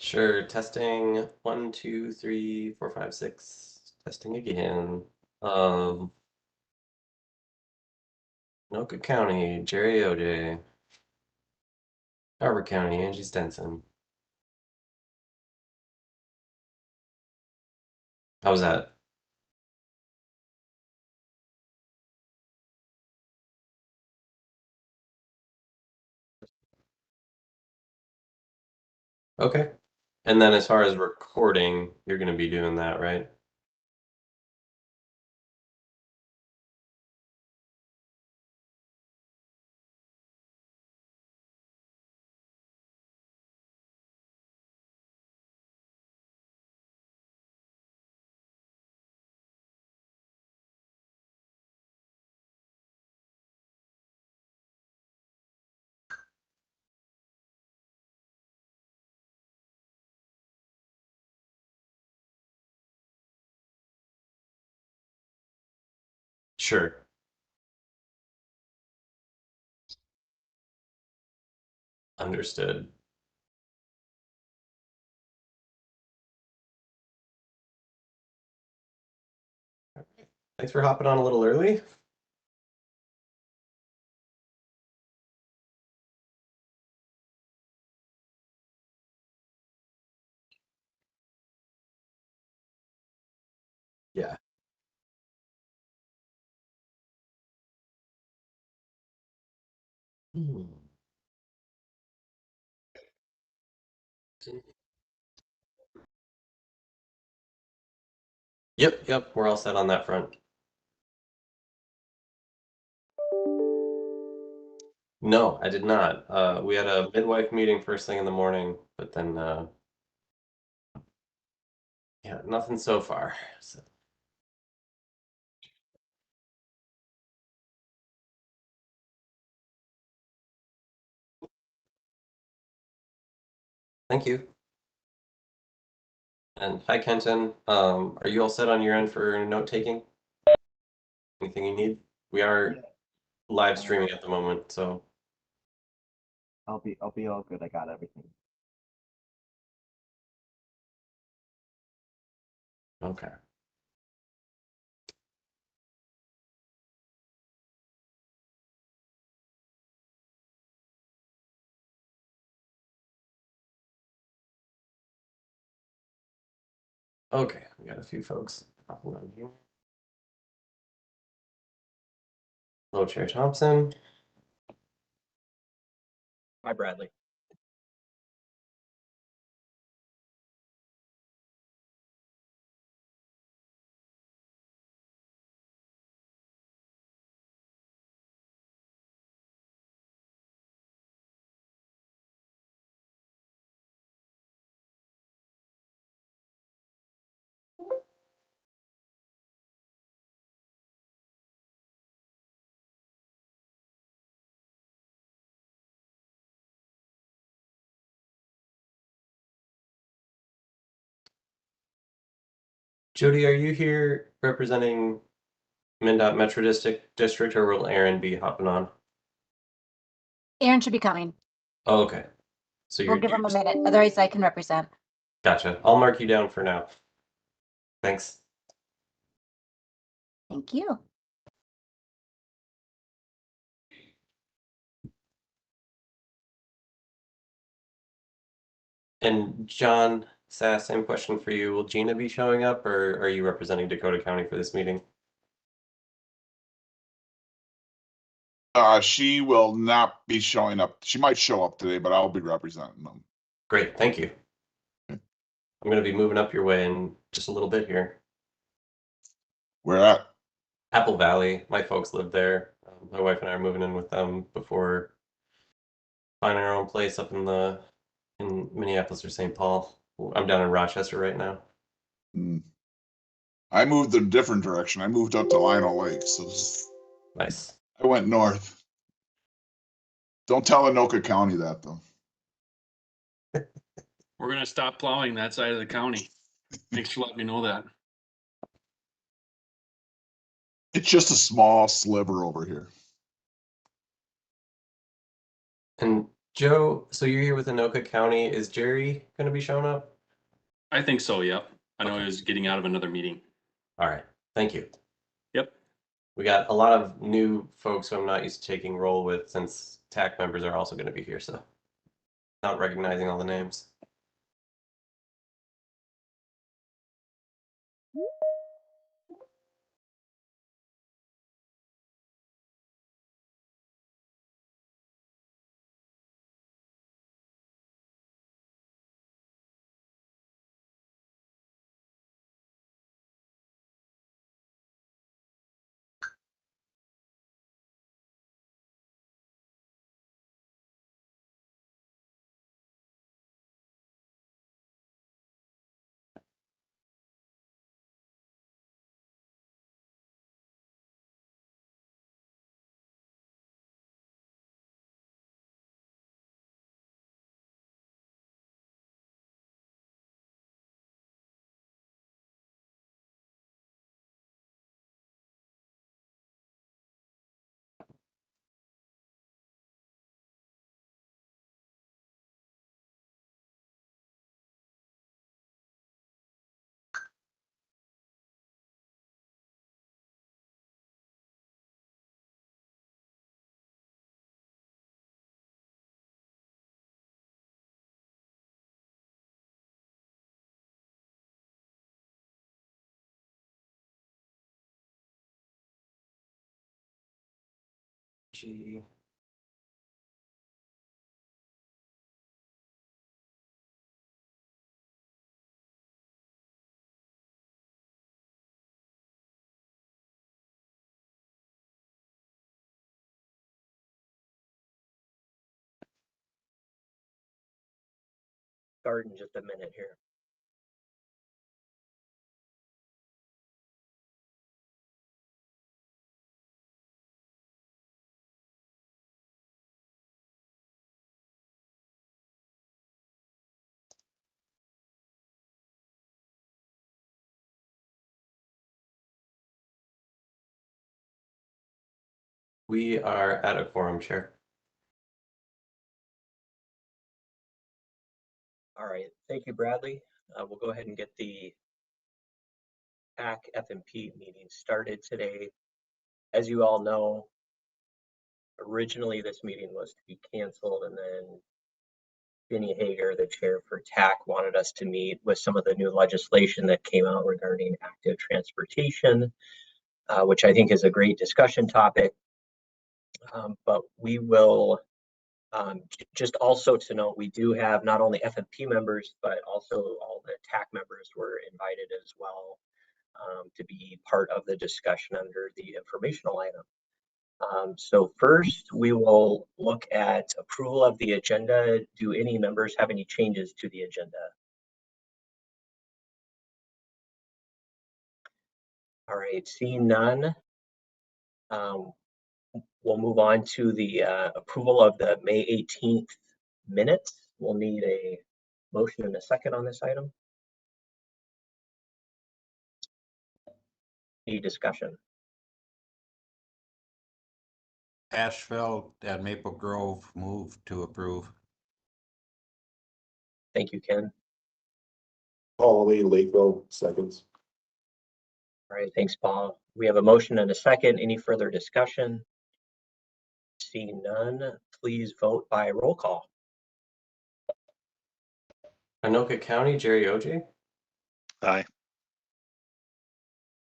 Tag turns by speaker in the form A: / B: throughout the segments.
A: Sure, testing 1, 2, 3, 4, 5, 6. Testing again. Anoka County, Jerry OJ. Harbor County, Angie Stenson. How was that? Okay. And then as far as recording, you're going to be doing that, right? Sure. Understood. Thanks for hopping on a little early. Yeah. Hmm. Yep, we're all set on that front. No, I did not. We had a midwife meeting first thing in the morning, but then yeah, nothing so far. So, thank you. And hi, Kenton. Are you all set on your end for note taking? Anything you need? We are live streaming at the moment, so
B: I'll be all good. I got everything.
A: okay. Okay, we got a few folks popping on here. Hello, Chair Thompson.
C: Hi, Bradley.
A: Jody, are you here representing MnDOT Metro District, or will Aaron be hopping on?
D: Aaron should be coming.
A: Oh, okay. So
D: We'll
A: you're
D: give him a
A: just
D: minute, otherwise I can represent.
A: gotcha. I'll mark you down for now. Thanks.
D: Thank you.
A: And John Sass, same question for you. Will Gina be showing up, or are you representing Dakota County for this meeting?
E: She will not be showing up. She might show up today, but I'll be representing them.
A: Great, thank you. I'm going to be moving up your way in just a little bit here.
E: Where at?
A: Apple Valley. My folks live there. My wife and I are moving in with them before finding our own place up in Minneapolis or St. Paul. I'm down in Rochester right now.
E: I moved a different direction. I moved up to Lino Lake, so
A: Nice.
E: I went north. Don't tell Anoka County that, though.
F: We're gonna stop plowing that side of the county. Thanks for letting me know that.
E: It's just a small sliver over here.
A: And Joe, so you're here with Anoka County. Is Jerry going to be showing up?
F: I think so, yep. I know
A: Okay.
F: he was getting out of another meeting.
A: All right. Thank you.
F: Yep.
A: We got a lot of new folks who I'm not used to taking roll with since TAC members are also going to be here, so not recognizing all the names. Gee.
C: Start in just a minute here.
A: We are at a quorum, Chair.
C: All right, thank you, Bradley. We'll go ahead and get the TAC FMP meeting started today. As you all know, originally this meeting was to be canceled, and then Vinny Hager, the chair for TAC, wanted us to meet with some of the new legislation that came out regarding active transportation, which I think is a great discussion topic. But we will just also to note, we do have not only FMP members, but also all the TAC members were invited as well to be part of the discussion under the informational item. So first, we will look at approval of the agenda. Do any members have any changes to the agenda? All right, seeing none, we'll move on to the approval of the May 18th minutes. We'll need a motion and a second on this item. Any discussion?
G: Asheville and Maple Grove move to approve.
C: Thank you, Ken.
H: Paul Lee, Lakeville, seconds.
C: All right, thanks, Paul. We have a motion and a second. Any further discussion? Seeing none, please vote by roll call.
A: Anoka County, Jerry OJ.
I: Aye.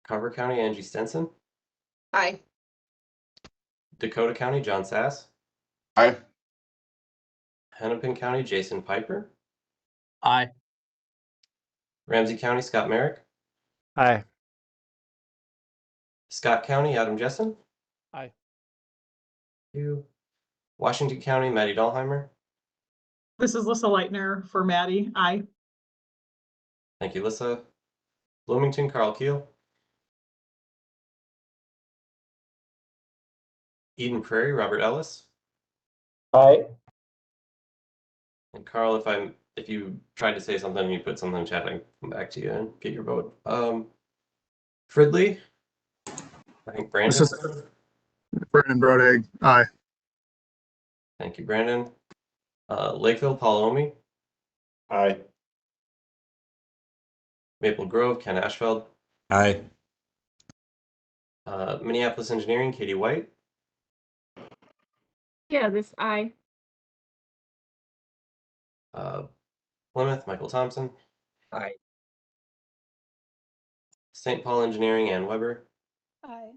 A: Carver County, Angie Stenson.
J: Aye.
A: Dakota County, John Sass.
E: Aye.
A: Hennepin County, Jason Piper.
F: Aye.
A: Ramsey County, Scott Merrick.
K: Aye.
A: Scott County, Adam Jessen.
K: Aye.
A: You. Washington County, Maddie Dahlheimer.
J: This is Lissa Leitner for Maddie. Aye.
A: Thank you, Lissa. Bloomington, Carl Keel. Eden Prairie, Robert Ellis.
C: Aye.
A: And Carl, if you tried to say something and you put something in chat, I can come back to you and get your vote. Fridley. I think Brandon.
L: Brandon Brodegg, aye.
A: Thank you, Brandon. Lakeville, Paulomi.
H: Aye.
A: Maple Grove, Ken Ashfeld.
G: Aye.
A: Minneapolis Engineering, Katie White.
J: Yeah, this I.
A: Plymouth, Michael Thompson.
C: Aye.
A: St. Paul Engineering, Ann Weber.
J: Aye.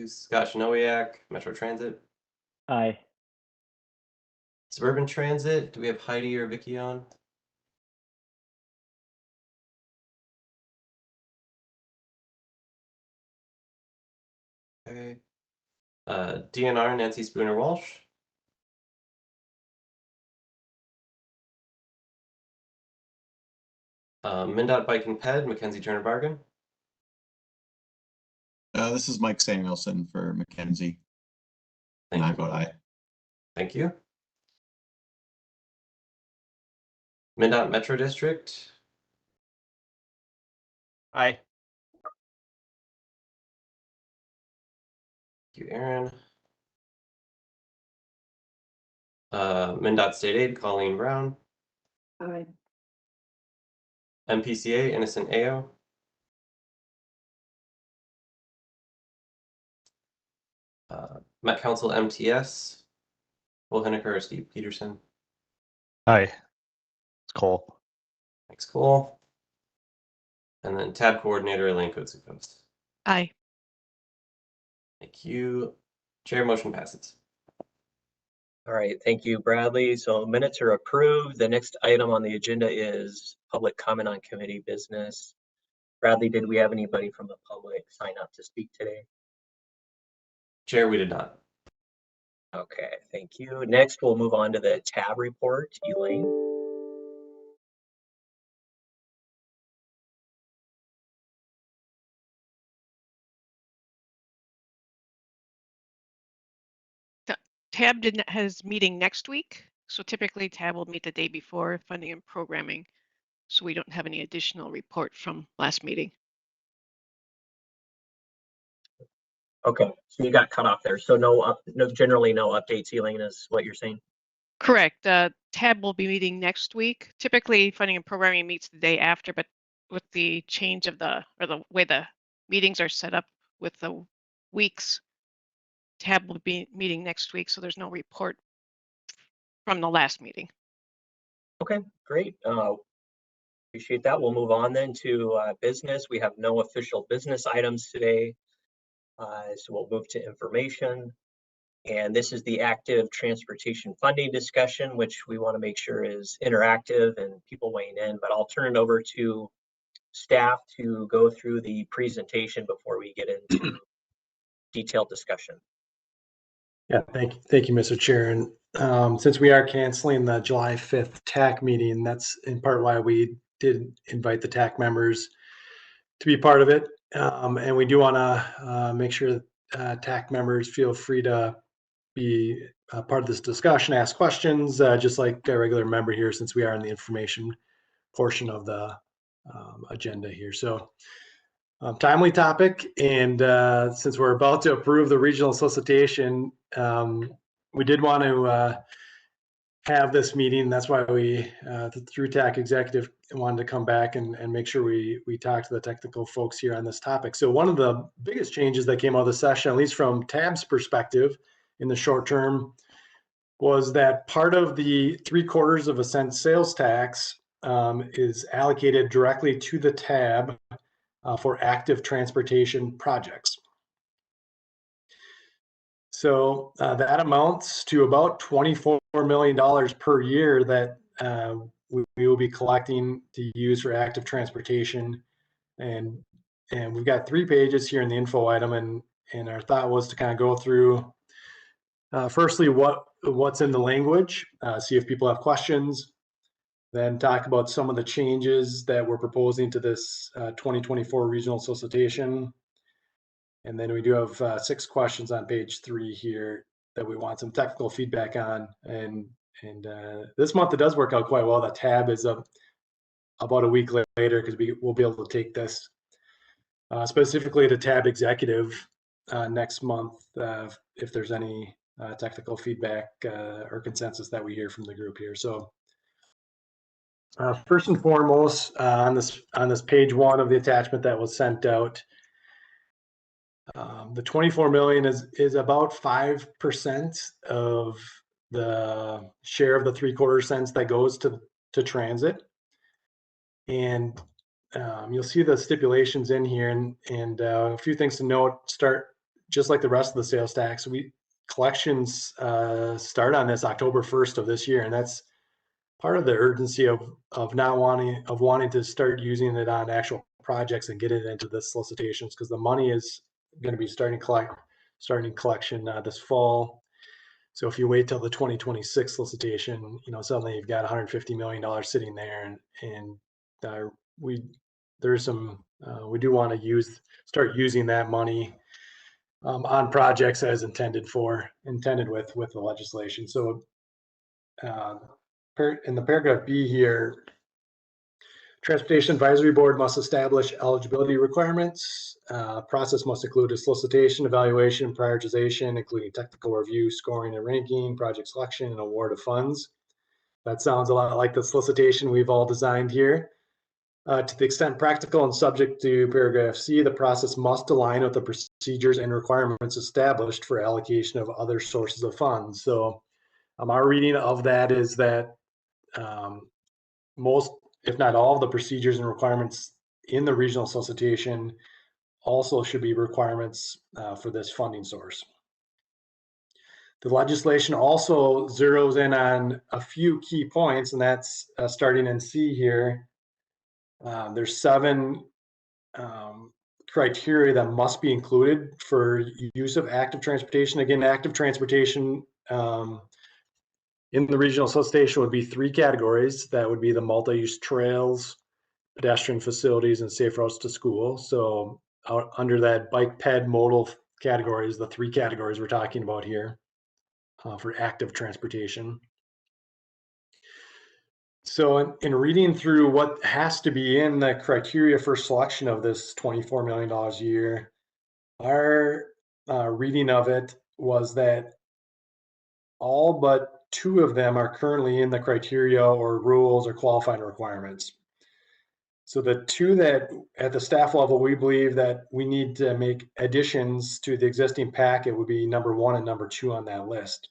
A: Scott Shinowiak, Metro Transit.
B: Aye.
A: Suburban Transit, do we have Heidi or Vicky on? Okay. DNR, Nancy Spooner Walsh. MnDOT Bike and Ped, Mackenzie Turner Bargan.
I: This is Mike Samuelson for Mackenzie. And I vote aye.
A: Thank you. MnDOT Metro District.
B: Aye.
A: Thank you, Aaron. MnDOT State Aid, Colleen Brown.
J: Aye.
A: MPCA, Innocent Ao. Met Council MTS, Will Henniker or Steve Peterson.
B: Aye. It's Cole.
A: Thanks, Cole. And then tab coordinator, Elaine Kotsikos.
K: Aye.
A: Thank you. Chair, motion passes.
C: All right, thank you, Bradley. So minutes are approved. The next item on the agenda is public comment on committee business. Bradley, did we have anybody from the public sign up to speak today?
A: Chair, we did not.
C: Okay, thank you. Next, we'll move on to the tab report. Elaine.
K: TAB has meeting next week. So typically TAB will meet the day before funding and programming. So we don't have any additional report from last meeting.
C: Okay, so you got cut off there. So generally no updates, Elaine, is what you're saying?
K: Correct. TAB will be meeting next week. Typically funding and programming meets the day after, but with the change of the way the meetings are set up with the weeks, TAB will be meeting next week. So there's no report from the last meeting.
C: Okay, great. Appreciate that. We'll move on then to business. We have no official business items today. So we'll move to information. And this is the active transportation funding discussion, which we want to make sure is interactive and people weighing in. But I'll turn it over to staff to go through the presentation before we get into detailed discussion.
L: Yeah, thank you, Mr. Chair. And since we are canceling the July 5th TAC meeting, that's in part why we did invite the TAC members to be part of it. And we do want to make sure that TAC members feel free to be part of this discussion, ask questions, just like a regular member here, since we are in the information portion of the agenda here. So timely topic. And since we're about to approve the regional solicitation, we did want to have this meeting. That's why we, through TAC executive, wanted to come back and make sure we talk to the technical folks here on this topic. So one of the biggest changes that came out of the session, at least from TAB's perspective in the short term, was that part of the 3/4 of a cent sales tax is allocated directly to the TAB for active transportation projects. So that amounts to about $24 million per year that we will be collecting to use for active transportation. And we've got 3 pages here in the info item, and our thought was to kind of go through firstly what's in the language, see if people have questions, then talk about some of the changes that we're proposing to this 2024 regional solicitation. And then we do have 6 questions on page 3 here that we want some technical feedback on. And this month it does work out quite well. The TAB is about a week later because we'll be able to take this specifically to TAB executive next month if there's any technical feedback or consensus that we hear from the group here. So first and foremost, on this page 1 of the attachment that was sent out, the 24 million is about 5% of the share of the 3/4 cents that goes to transit. And you'll see the stipulations in here, and a few things to note. Start just like the rest of the sales tax. Collections start on this October 1st of this year, and that's part of the urgency of wanting to start using it on actual projects and get it into the solicitations, because the money is going to be starting collection this fall. So if you wait till the 2026 solicitation, suddenly you've got $150 million sitting there, and we do want to start using that money on projects as intended with the legislation. So in the paragraph B here, Transportation Advisory Board must establish eligibility requirements. Process must include a solicitation, evaluation, prioritization, including technical review, scoring and ranking, project selection, and award of funds. That sounds a lot like the solicitation we've all designed here. To the extent practical and subject to paragraph C, the process must align with the procedures and requirements established for allocation of other sources of funds. So our reading of that is that most, if not all, of the procedures and requirements in the regional solicitation also should be requirements for this funding source. The legislation also zeroes in on a few key points, and that's starting in C here. There's 7 criteria that must be included for use of active transportation. Again, active transportation in the regional solicitation would be 3 categories. That would be the multi-use trails, pedestrian facilities, and safe routes to school. So under that bike ped modal categories, the 3 categories we're talking about here for active transportation. So in reading through what has to be in the criteria for selection of this $24 million a year, our reading of it was that all but 2 of them are currently in the criteria or rules or qualifying requirements. So the 2 that at the staff level, we believe that we need to make additions to the existing packet would be number 1 and number 2 on that list.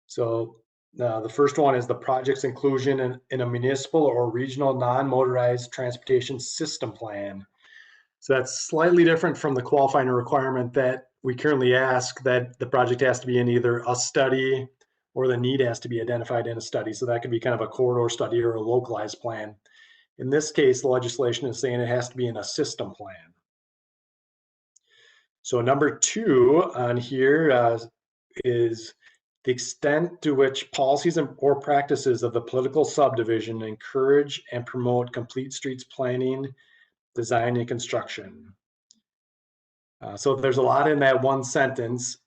L: So the first one is the project's inclusion in a municipal or regional non-motorized transportation system plan. So that's slightly different from the qualifying requirement that we currently ask, that the project has to be in either a study or the need has to be identified in a study. So that could be kind of a corridor study or a localized plan. In this case, the legislation is saying it has to be in a system plan. So number 2 on here is the extent to which policies or practices of the political subdivision encourage and promote complete streets planning, design, and construction. So there's a lot in that one sentence,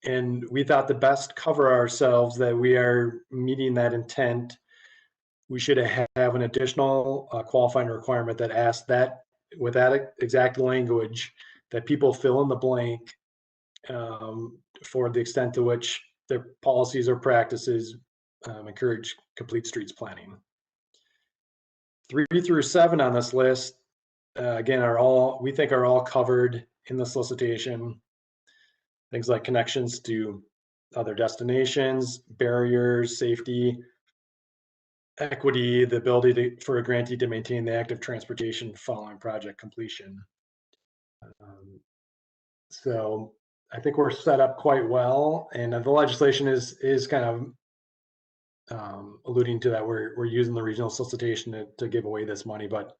L: and we thought to best cover ourselves that we are meeting that intent, we should have an additional qualifying requirement that asks that, with that exact language, that people fill in the blank for the extent to which their policies or practices encourage complete streets planning. 3 through 7 on this list, again, we think are all covered in the solicitation. Things like connections to other destinations, barriers, safety, equity, the ability for a grantee to maintain the active transportation following project completion. So I think we're set up quite well, and the legislation is kind of alluding to that. We're using the regional solicitation to give away this money, but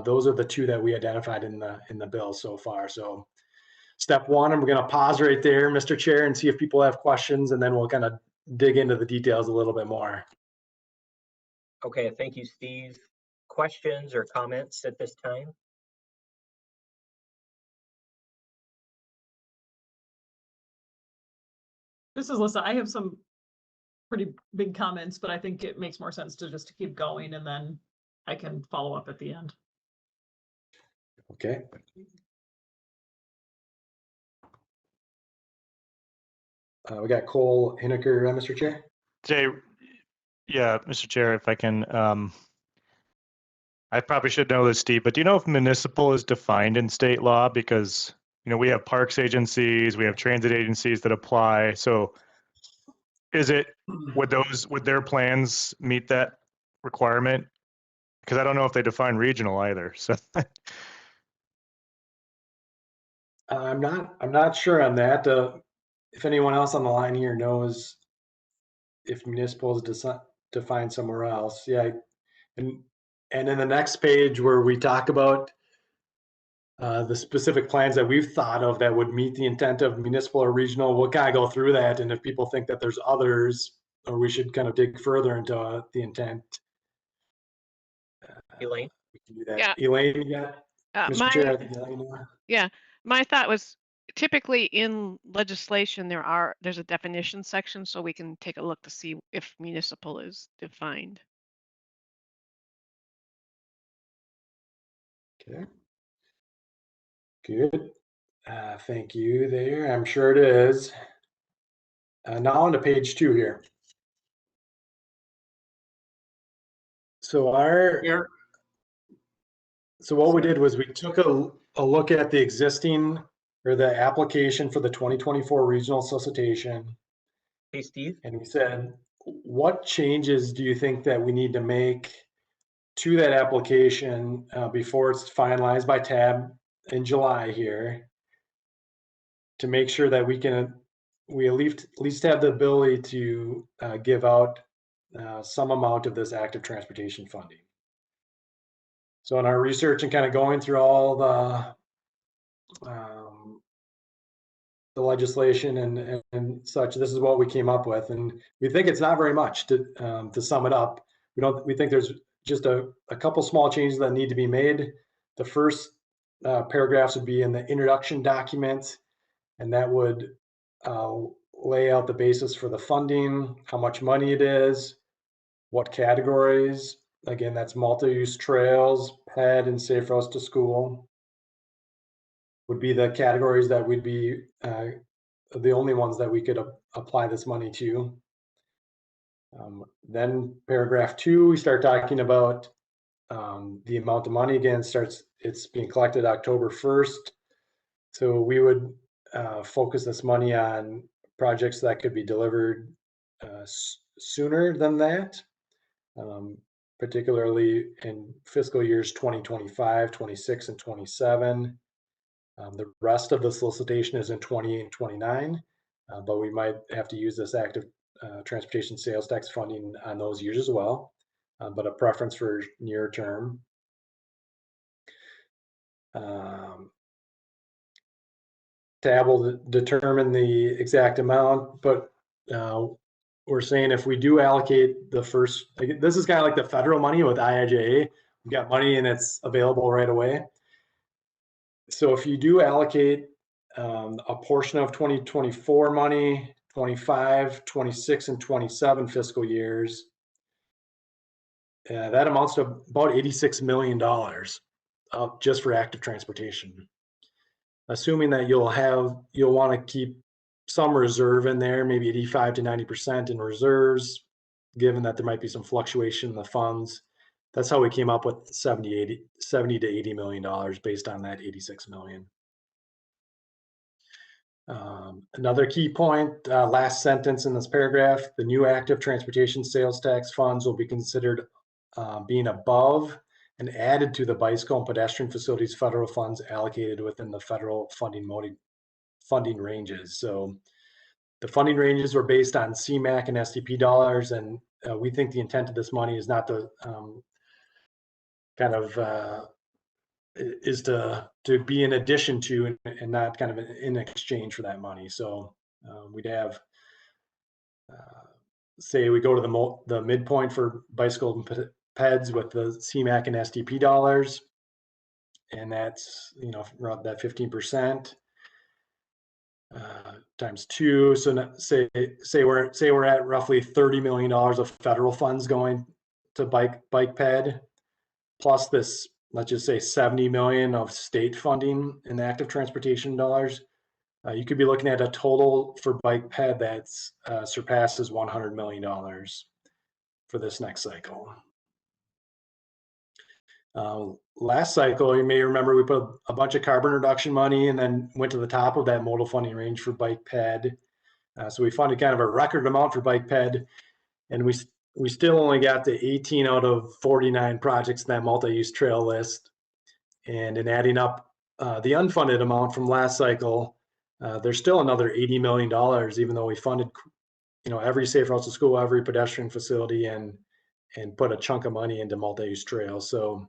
L: those are the 2 that we identified in the bill so far. So step 1, and we're going to pause right there, Mr. Chair, and see if people have questions, and then we'll kind of dig into the details a little bit more.
C: Okay, thank you, Steve. Questions or comments at this time?
J: This is Lisa. I have some pretty big comments, but I think it makes more sense to just keep going, and then I can follow up at the end.
L: Okay. We got Cole Hineker, Mr. Chair.
M: Yeah, Mr. Chair, if I can, I probably should know this, Steve, but do you know if municipal is defined in state law? Because, you know, we have parks agencies, we have transit agencies that apply. So is it, would their plans meet that requirement? Because I don't know if they define regional either, so.
L: I'm not sure on that. If anyone else on the line here knows if municipal is defined somewhere else, yeah. And in the next page where we talk about the specific plans that we've thought of that would meet the intent of municipal or regional, we'll kind of go through that. And if people think that there's others, or we should kind of dig further into the intent,
C: Elaine?
L: we can do that.
K: Yeah.
L: Elaine, you got Mr. Chair, I think Elaine,
K: Yeah, my thought was typically in legislation, there's a definition section, so we can take a look to see if municipal is defined.
L: Okay. Good. Thank you there. I'm sure it is. Now on to page 2 here. So what we did was we took a look at the existing or the application for the 2024 regional solicitation.
C: Hey, Steve?
L: And we said, what changes do you think that we need to make to that application before it's finalized by TAB in July here to make sure that we at least have the ability to give out some amount of this active transportation funding. So in our research and kind of going through all the legislation and such, this is what we came up with, and we think it's not very much to sum it up. We think there's just a couple small changes that need to be made. The first paragraphs would be in the introduction document, and that would lay out the basis for the funding, how much money it is, what categories. Again, that's multi-use trails, PED, and safe routes to school would be the categories that would be the only ones that we could apply this money to. Then paragraph 2, we start talking about the amount of money. Again, it's being collected October 1st. So we would focus this money on projects that could be delivered sooner than that, particularly in fiscal years 2025, 26, and 27. The rest of the solicitation is in 28 and 29, but we might have to use this active transportation sales tax funding on those years as well, but a preference for near term. TAB will determine the exact amount, but we're saying if we do allocate the first, this is kind of like the federal money with IIJA. We got money and it's available right away. So if you do allocate a portion of 2024 money, 25, 26, and 27 fiscal years, that amounts to about $86 million just for active transportation. Assuming that you'll want to keep some reserve in there, maybe 85 to 90% in reserves, given that there might be some fluctuation in the funds. That's how we came up with 70 to $80 million based on that 86 million. Another key point, last sentence in this paragraph, the new active transportation sales tax funds will be considered being above and added to the bicycle and pedestrian facilities federal funds allocated within the federal funding ranges. So the funding ranges were based on CMAQ and STP dollars, and we think the intent of this money is not to is to be in addition to and not kind of in exchange for that money. So we'd have, say we go to the midpoint for bicycle and PEDs with the CMAQ and STP dollars, and that's around that 15% times 2. So say we're at roughly $30 million of federal funds going to bike PED, plus this, let's just say 70 million of state funding in active transportation dollars. You could be looking at a total for bike ped that's surpasses $100 million for this next cycle. Last cycle, you may remember we put a bunch of carbon reduction money and then went to the top of that modal funding range for bike ped. So we funded kind of a record amount for bike ped, and we still only got to 18 out of 49 projects in that multi-use trail list. And in adding up the unfunded amount from last cycle, there's still another $80 million, even though we funded, every safe routes to school, every pedestrian facility, and put a chunk of money into multi-use trails. So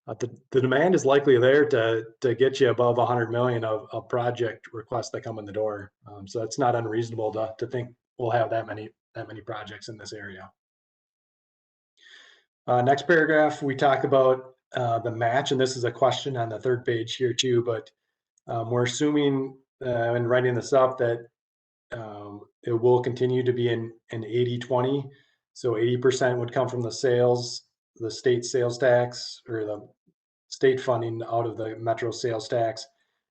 L: the demand is likely there to get you above 100 million of project requests that come in the door. So it's not unreasonable to think we'll have that many projects in this area. Next paragraph, we talk about the match, and this is a question on the third page here too, but we're assuming in writing this up that it will continue to be an 80-20. So 80% would come from the state sales tax, or the state funding out of the metro sales tax.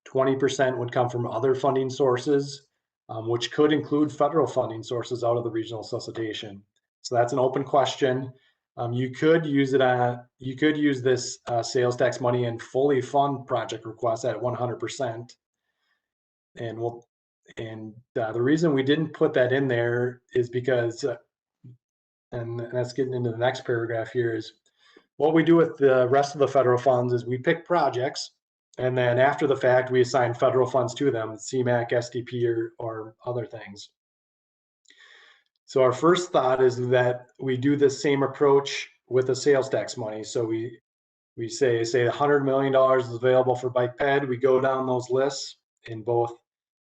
L: 20% would come from other funding sources, which could include federal funding sources out of the regional solicitation. So that's an open question. You could use this sales tax money and fully fund project requests at 100%. And the reason we didn't put that in there is because, and that's getting into the next paragraph here, is what we do with the rest of the federal funds is we pick projects, and then after the fact, we assign federal funds to them, CMAQ, SDP, or other things. So our first thought is that we do the same approach with the sales tax money. So we say $100 million is available for bike ped. We go down those lists in both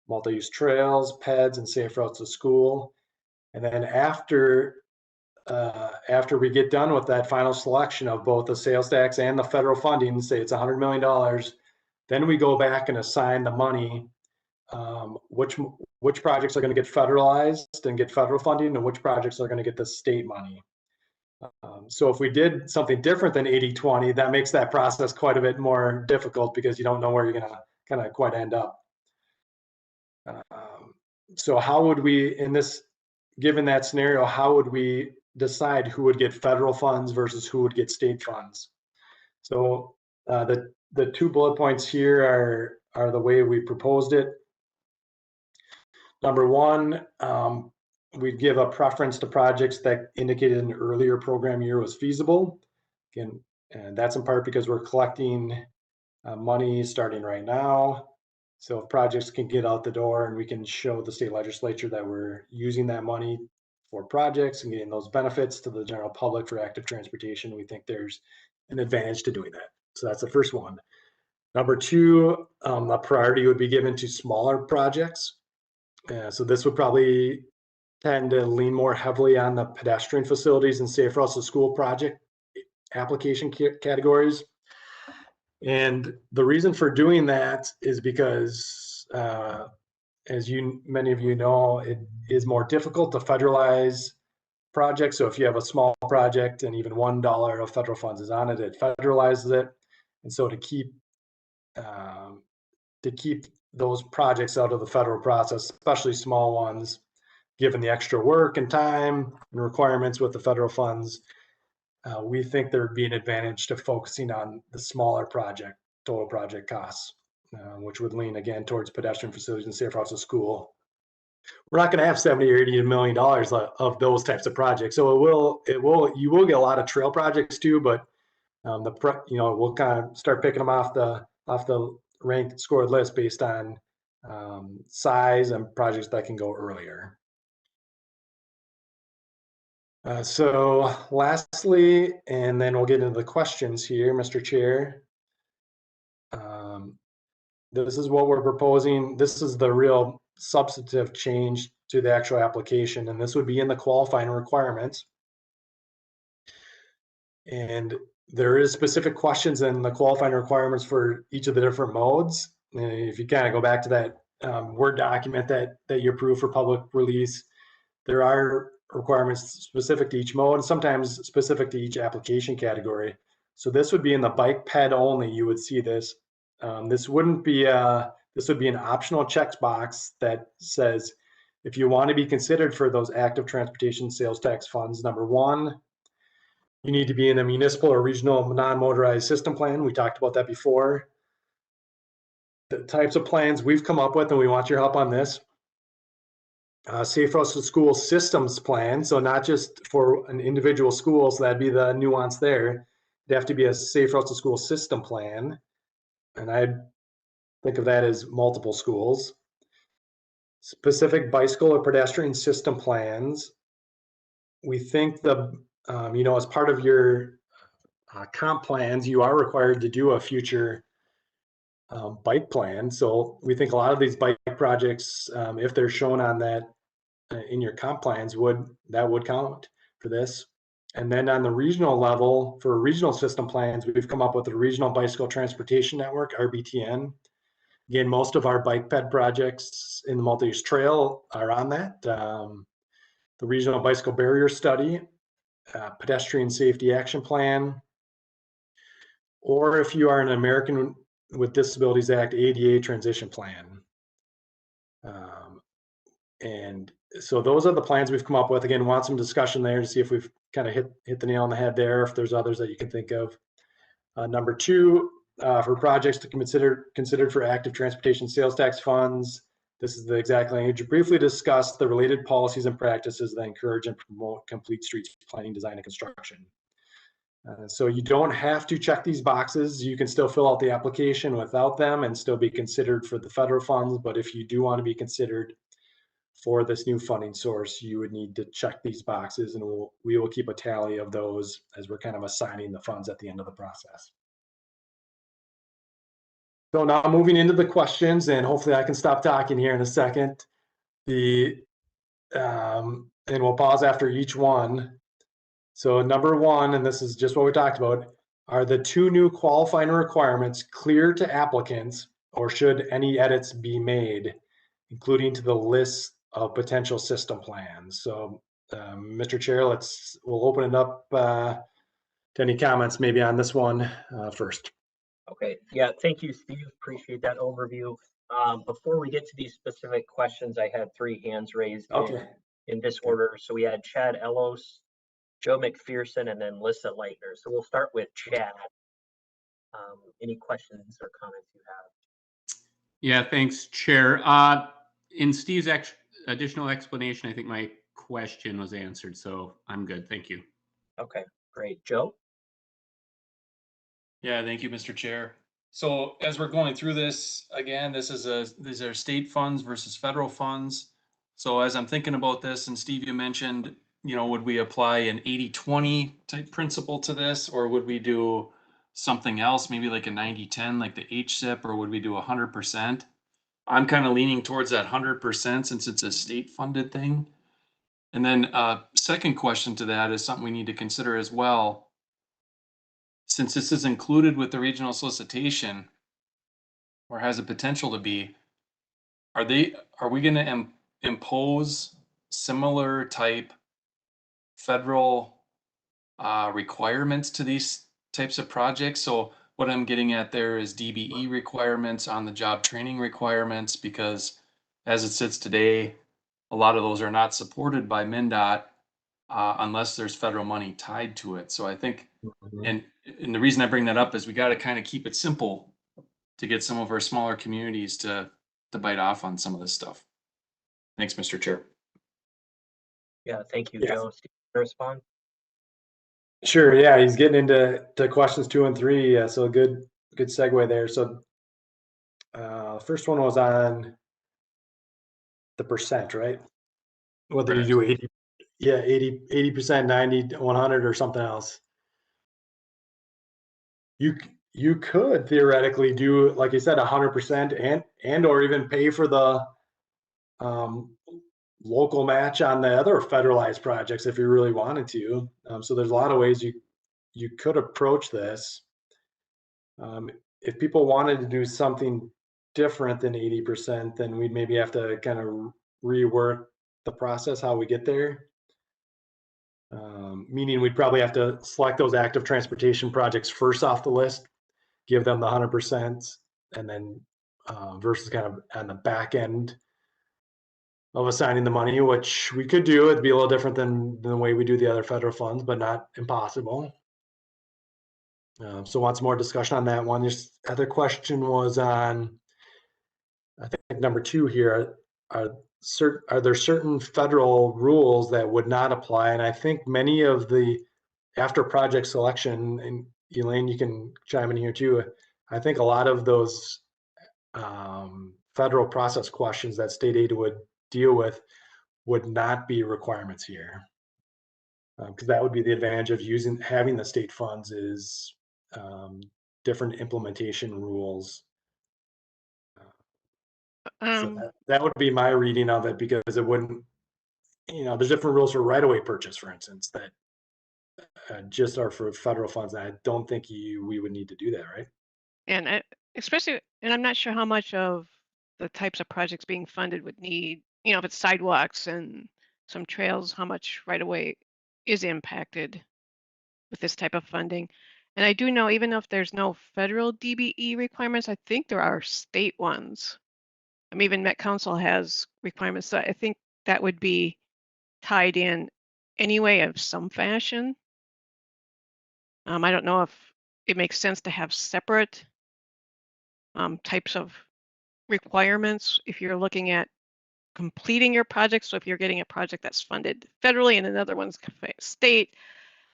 L: multi-use trails, peds, and safe routes to school. And then after we get done with that final selection of both the sales tax and the federal funding, say it's $100 million, then we go back and assign the money, which projects are going to get federalized and get federal funding, and which projects are going to get the state money. So if we did something different than 80-20, that makes that process quite a bit more difficult, because you don't know where you're going to kind of quite end up. So how would we, given that scenario, how would we decide who would get federal funds versus who would get state funds? So the 2 bullet points here are the way we proposed it. Number 1, we'd give a preference to projects that indicated an earlier program year was feasible. Again, and that's in part because we're collecting money starting right now. So if projects can get out the door and we can show the state legislature that we're using that money for projects and getting those benefits to the general public for active transportation, we think there's an advantage to doing that. So that's the first one. Number 2, a priority would be given to smaller projects. So this would probably tend to lean more heavily on the pedestrian facilities and safe routes to school project application categories. And the reason for doing that is because, as many of you know, it is more difficult to federalize projects. So if you have a small project and even $1 of federal funds is on it, it federalizes it. And so to keep those projects out of the federal process, especially small ones, given the extra work and time and requirements with the federal funds, we think there would be an advantage to focusing on the smaller total project costs, which would lean again towards pedestrian facilities and safe routes to school. We're not going to have $70 or $80 million of those types of projects, so you will get a lot of trail projects too, but we'll kind of start picking them off the ranked scored list based on size and projects that can go earlier. So lastly, and then we'll get into the questions here, Mr. Chair. This is what we're proposing. This is the real substantive change to the actual application, and this would be in the qualifying requirements. And there is specific questions in the qualifying requirements for each of the different modes. And if you kind of go back to that Word document that you approve for public release, there are requirements specific to each mode and sometimes specific to each application category. So this would be in the bike ped only, you would see this. This wouldn't be This would be an optional checkbox that says, if you want to be considered for those active transportation sales tax funds, number one, you need to be in a municipal or regional non-motorized system plan. We talked about that before. The types of plans we've come up with, and we want your help on this. Safe routes to school systems plan. So not just for an individual school, so that'd be the nuance there. It'd have to be a safe routes to school system plan. And I'd think of that as multiple schools. Specific bicycle or pedestrian system plans. We think as part of your comp plans, you are required to do a future bike plan. So we think a lot of these bike projects, if they're shown on that in your comp plans, would count for this. And then on the regional level, for regional system plans, we've come up with the Regional Bicycle Transportation Network, RBTN. Again, most of our bike ped projects in the multi-use trail are on that. The Regional Bicycle Barrier Study, Pedestrian Safety Action Plan, or if you are an American with Disabilities Act ADA Transition Plan. And so those are the plans we've come up with. Again, want some discussion there to see if we've kind of hit the nail on the head there, if there's others that you can think of. Number two, for projects to considered for active transportation sales tax funds, this is the exact language. Briefly discuss the related policies and practices that encourage and promote complete streets planning, design, and construction. So you don't have to check these boxes. You can still fill out the application without them and still be considered for the federal funds. But if you do want to be considered for this new funding source, you would need to check these boxes, and we will keep a tally of those as we're kind of assigning the funds at the end of the process. So now moving into the questions, and hopefully I can stop talking here in a second. And we'll pause after each one. So number one, and this is just what we talked about, are the two new qualifying requirements clear to applicants, or should any edits be made, including to the list of potential system plans? So Mr. Chair, we'll open it up to any comments maybe on this one first.
C: Okay, yeah, thank you, Steve. Appreciate that overview. Before we get to these specific questions, I had 3 hands raised in this order. So we had Chad Ellos, Joe McPherson, and then Lissa Leitner. So we'll start with Chad. Any questions or comments you have?
F: Yeah, thanks, Chair. In Steve's additional explanation, I think my question was answered, so I'm good. Thank you.
C: Okay, great. Joe?
F: Yeah, thank you, Mr. Chair. So as we're going through this, again, these are state funds versus federal funds. So as I'm thinking about this, and Steve, you mentioned, would we apply an 80-20 type principle to this, or would we do something else, maybe like a 90-10, like the HSIP, or would we do 100%? I'm kind of leaning towards that 100% since it's a state funded thing. And then second question to that is something we need to consider as well. Since this is included with the regional solicitation, or has a potential to be, are we going to impose similar type federal requirements to these types of projects? So what I'm getting at there is DBE requirements, on the job training requirements, because as it sits today, a lot of those are not supported by MnDOT unless there's federal money tied to it. So I think, and the reason I bring that up is we got to kind of keep it simple to get some of our smaller communities to bite off on some of this stuff. Thanks, Mr. Chair.
C: Yeah, thank you, Joe. Steve, respond?
L: Sure. Yeah, he's getting into questions 2 and 3. So good segue there. So first one was on the percent, right? Whether you do 80%, 90, 100, or something else. You could theoretically do, like you said, 100% and or even pay for the local match on the other federalized projects if you really wanted to. So there's a lot of ways you could approach this. If people wanted to do something different than 80%, then we'd maybe have to kind of rework the process, how we get there. Meaning we'd probably have to select those active transportation projects first off the list, give them the 100%, and then versus kind of on the back end of assigning the money, which we could do. It'd be a little different than the way we do the other federal funds, but not impossible. So want some more discussion on that one. This other question was on, I think number 2 here, are there certain federal rules that would not apply? And I think many of the, after project selection, and Elaine, you can chime in here too, I think a lot of those federal process questions that state aid would deal with would not be requirements here. Because that would be the advantage of having the state funds is different implementation rules. So that would be my reading of it, because it wouldn't, there's different rules for right-of-way purchase, for instance, that just are for federal funds. And I don't think we would need to do that, right?
K: And especially, and I'm not sure how much of the types of projects being funded would need, if it's sidewalks and some trails, how much right away is impacted with this type of funding. And I do know, even if there's no federal DBE requirements, I think there are state ones. I mean, even Met Council has requirements. So I think that would be tied in anyway of some fashion. I don't know if it makes sense to have separate types of requirements if you're looking at completing your project. So if you're getting a project that's funded federally and another one's state,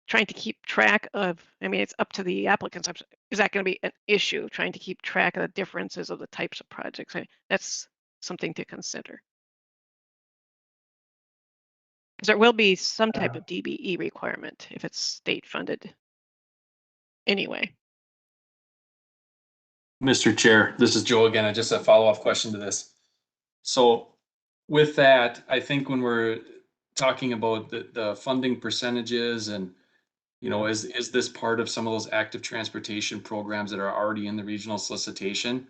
K: trying to keep track of, I mean, it's up to the applicants. Is that going to be an issue, trying to keep track of the differences of the types of projects? That's something to consider. Because there will be some type of DBE requirement if it's state funded anyway.
F: Mr. Chair, this is Joe again. Just a follow-up question to this. So with that, I think when we're talking about the funding percentages and, is this part of some of those active transportation programs that are already in the regional solicitation?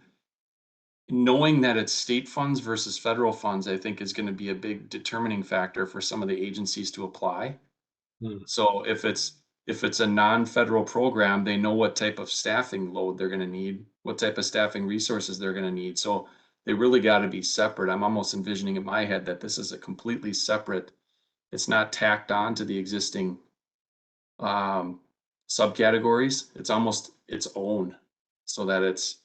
F: Knowing that it's state funds versus federal funds, I think is going to be a big determining factor for some of the agencies to apply. So if it's a non-federal program, they know what type of staffing load they're going to need, what type of staffing resources they're going to need. So they really got to be separate. I'm almost envisioning in my head that this is a completely separate, it's not tacked on to the existing subcategories. It's almost its own, so that it's,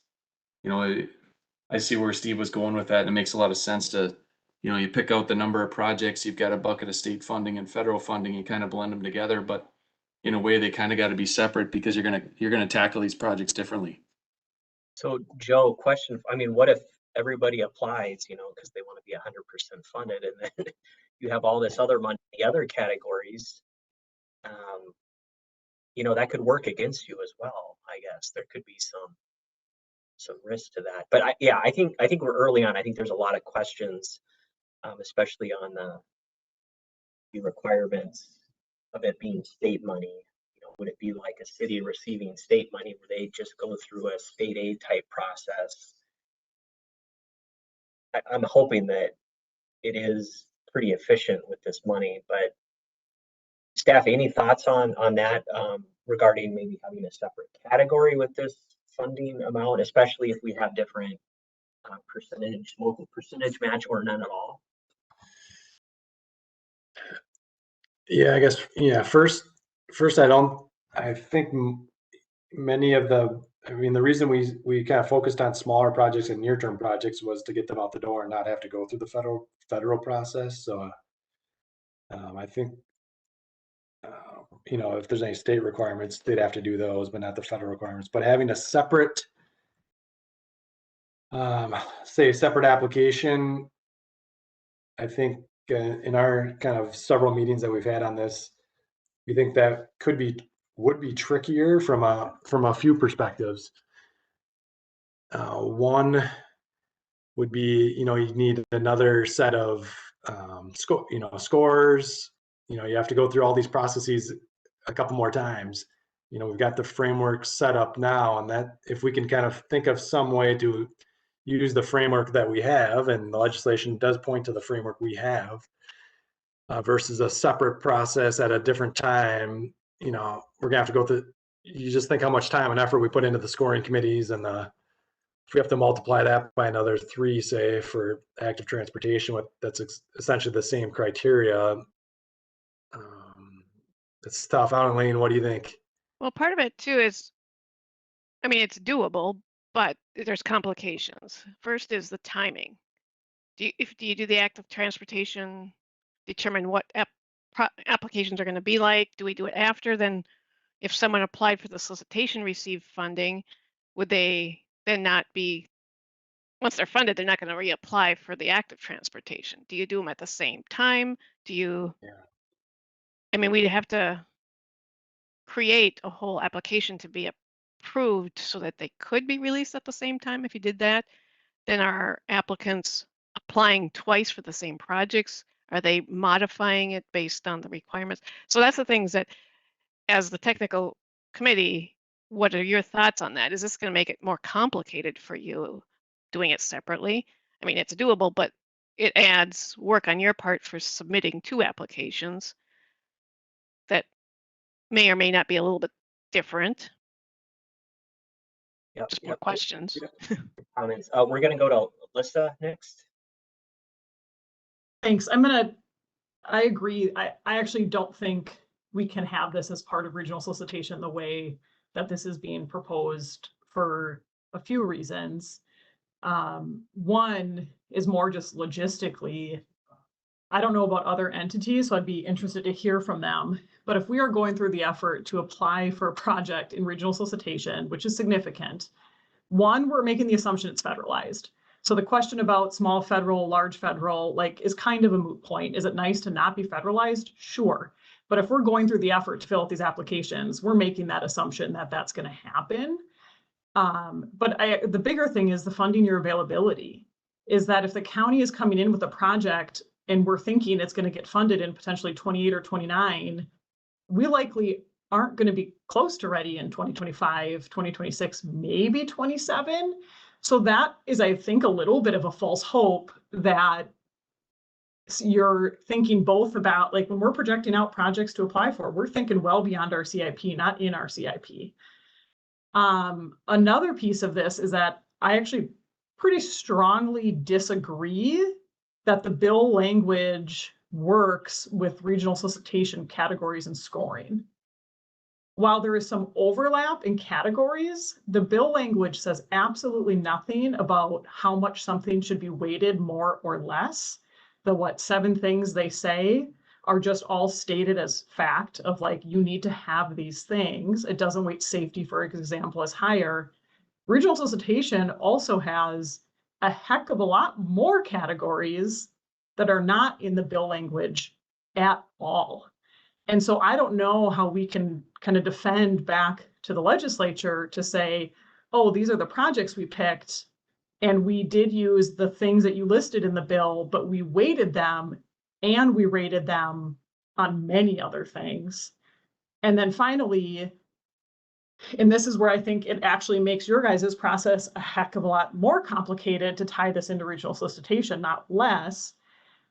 F: I see where Steve was going with that, and it makes a lot of sense to, you pick out the number of projects, you've got a bucket of state funding and federal funding, you kind of blend them together, but in a way they kind of got to be separate because you're gonna tackle these projects differently.
C: So Joe, question, I mean, what if everybody applies, because they want to be 100% funded, and then you have all this other money in the other categories? That could work against you as well. I guess there could be some risk to that. But I think we're early on. I think there's a lot of questions, especially on the requirements of it being state money. Would it be like a city receiving state money where they just go through a state aid type process? I'm hoping that it is pretty efficient with this money, but staff, any thoughts on that regarding maybe having a separate category with this funding amount, especially if we have different local percentage match or none at all?
L: Yeah, I guess, first, I think many of the reason we kind of focused on smaller projects and near-term projects was to get them out the door and not have to go through the federal process. So I think, if there's any state requirements, they'd have to do those, but not the federal requirements. But having a separate, separate application, I think in our kind of several meetings that we've had on this, we think that would be trickier from a few perspectives. One would be, you need another set of scores. You have to go through all these processes a couple more times. We've got the framework set up now, and that if we can kind of think of some way to use the framework that we have, and the legislation does point to the framework we have, versus a separate process at a different time, we're gonna have to go through. You just think how much time and effort we put into the scoring committees and the if we have to multiply that by another 3, say, for active transportation, that's essentially the same criteria. It's tough. I don't know, Lane, what do you think?
K: Well, part of it too is, I mean, it's doable, but there's complications. First is the timing. Do you do the active transportation, determine what applications are going to be like? Do we do it after? Then if someone applied for the solicitation, received funding, would they then not be, once they're funded, they're not going to reapply for the active transportation? Do you do them at the same time? Do you, I mean, we'd have to create a whole application to be approved so that they could be released at the same time. If you did that, then are applicants applying twice for the same projects? Are they modifying it based on the requirements? So that's the things that, as the technical committee, what are your thoughts on that? Is this going to make it more complicated for you doing it separately? I mean, it's doable, but it adds work on your part for submitting 2 applications that may or may not be a little bit different.
C: Yep,
K: Just more questions.
C: Comments. We're going to go to Alyssa next.
J: Thanks. I agree. I actually don't think we can have this as part of regional solicitation the way that this is being proposed for a few reasons. One is more just logistically. I don't know about other entities, so I'd be interested to hear from them. But if we are going through the effort to apply for a project in regional solicitation, which is significant, one, we're making the assumption it's federalized. So the question about small federal, large federal, like, is kind of a moot point. Is it nice to not be federalized? Sure. But if we're going through the effort to fill out these applications, we're making that assumption that that's going to happen. But the bigger thing is the funding year availability. Is that if the county is coming in with a project and we're thinking it's going to get funded in potentially 28 or 29, we likely aren't going to be close to ready in 2025, 2026, maybe 27. So that is, I think, a little bit of a false hope that you're thinking both about, like, when we're projecting out projects to apply for, we're thinking well beyond our CIP, not in our CIP. Another piece of this is that I actually pretty strongly disagree that the bill language works with regional solicitation categories and scoring. While there is some overlap in categories, the bill language says absolutely nothing about how much something should be weighted more or less. The 7 things they say are just all stated as fact of, like, you need to have these things. It doesn't weight safety, for example, as higher. Regional solicitation also has a heck of a lot more categories that are not in the bill language at all. And so I don't know how we can kind of defend back to the legislature to say, oh, these are the projects we picked, and we did use the things that you listed in the bill, but we weighted them and we rated them on many other things. And then finally, and this is where I think it actually makes your guys' process a heck of a lot more complicated to tie this into regional solicitation, not less,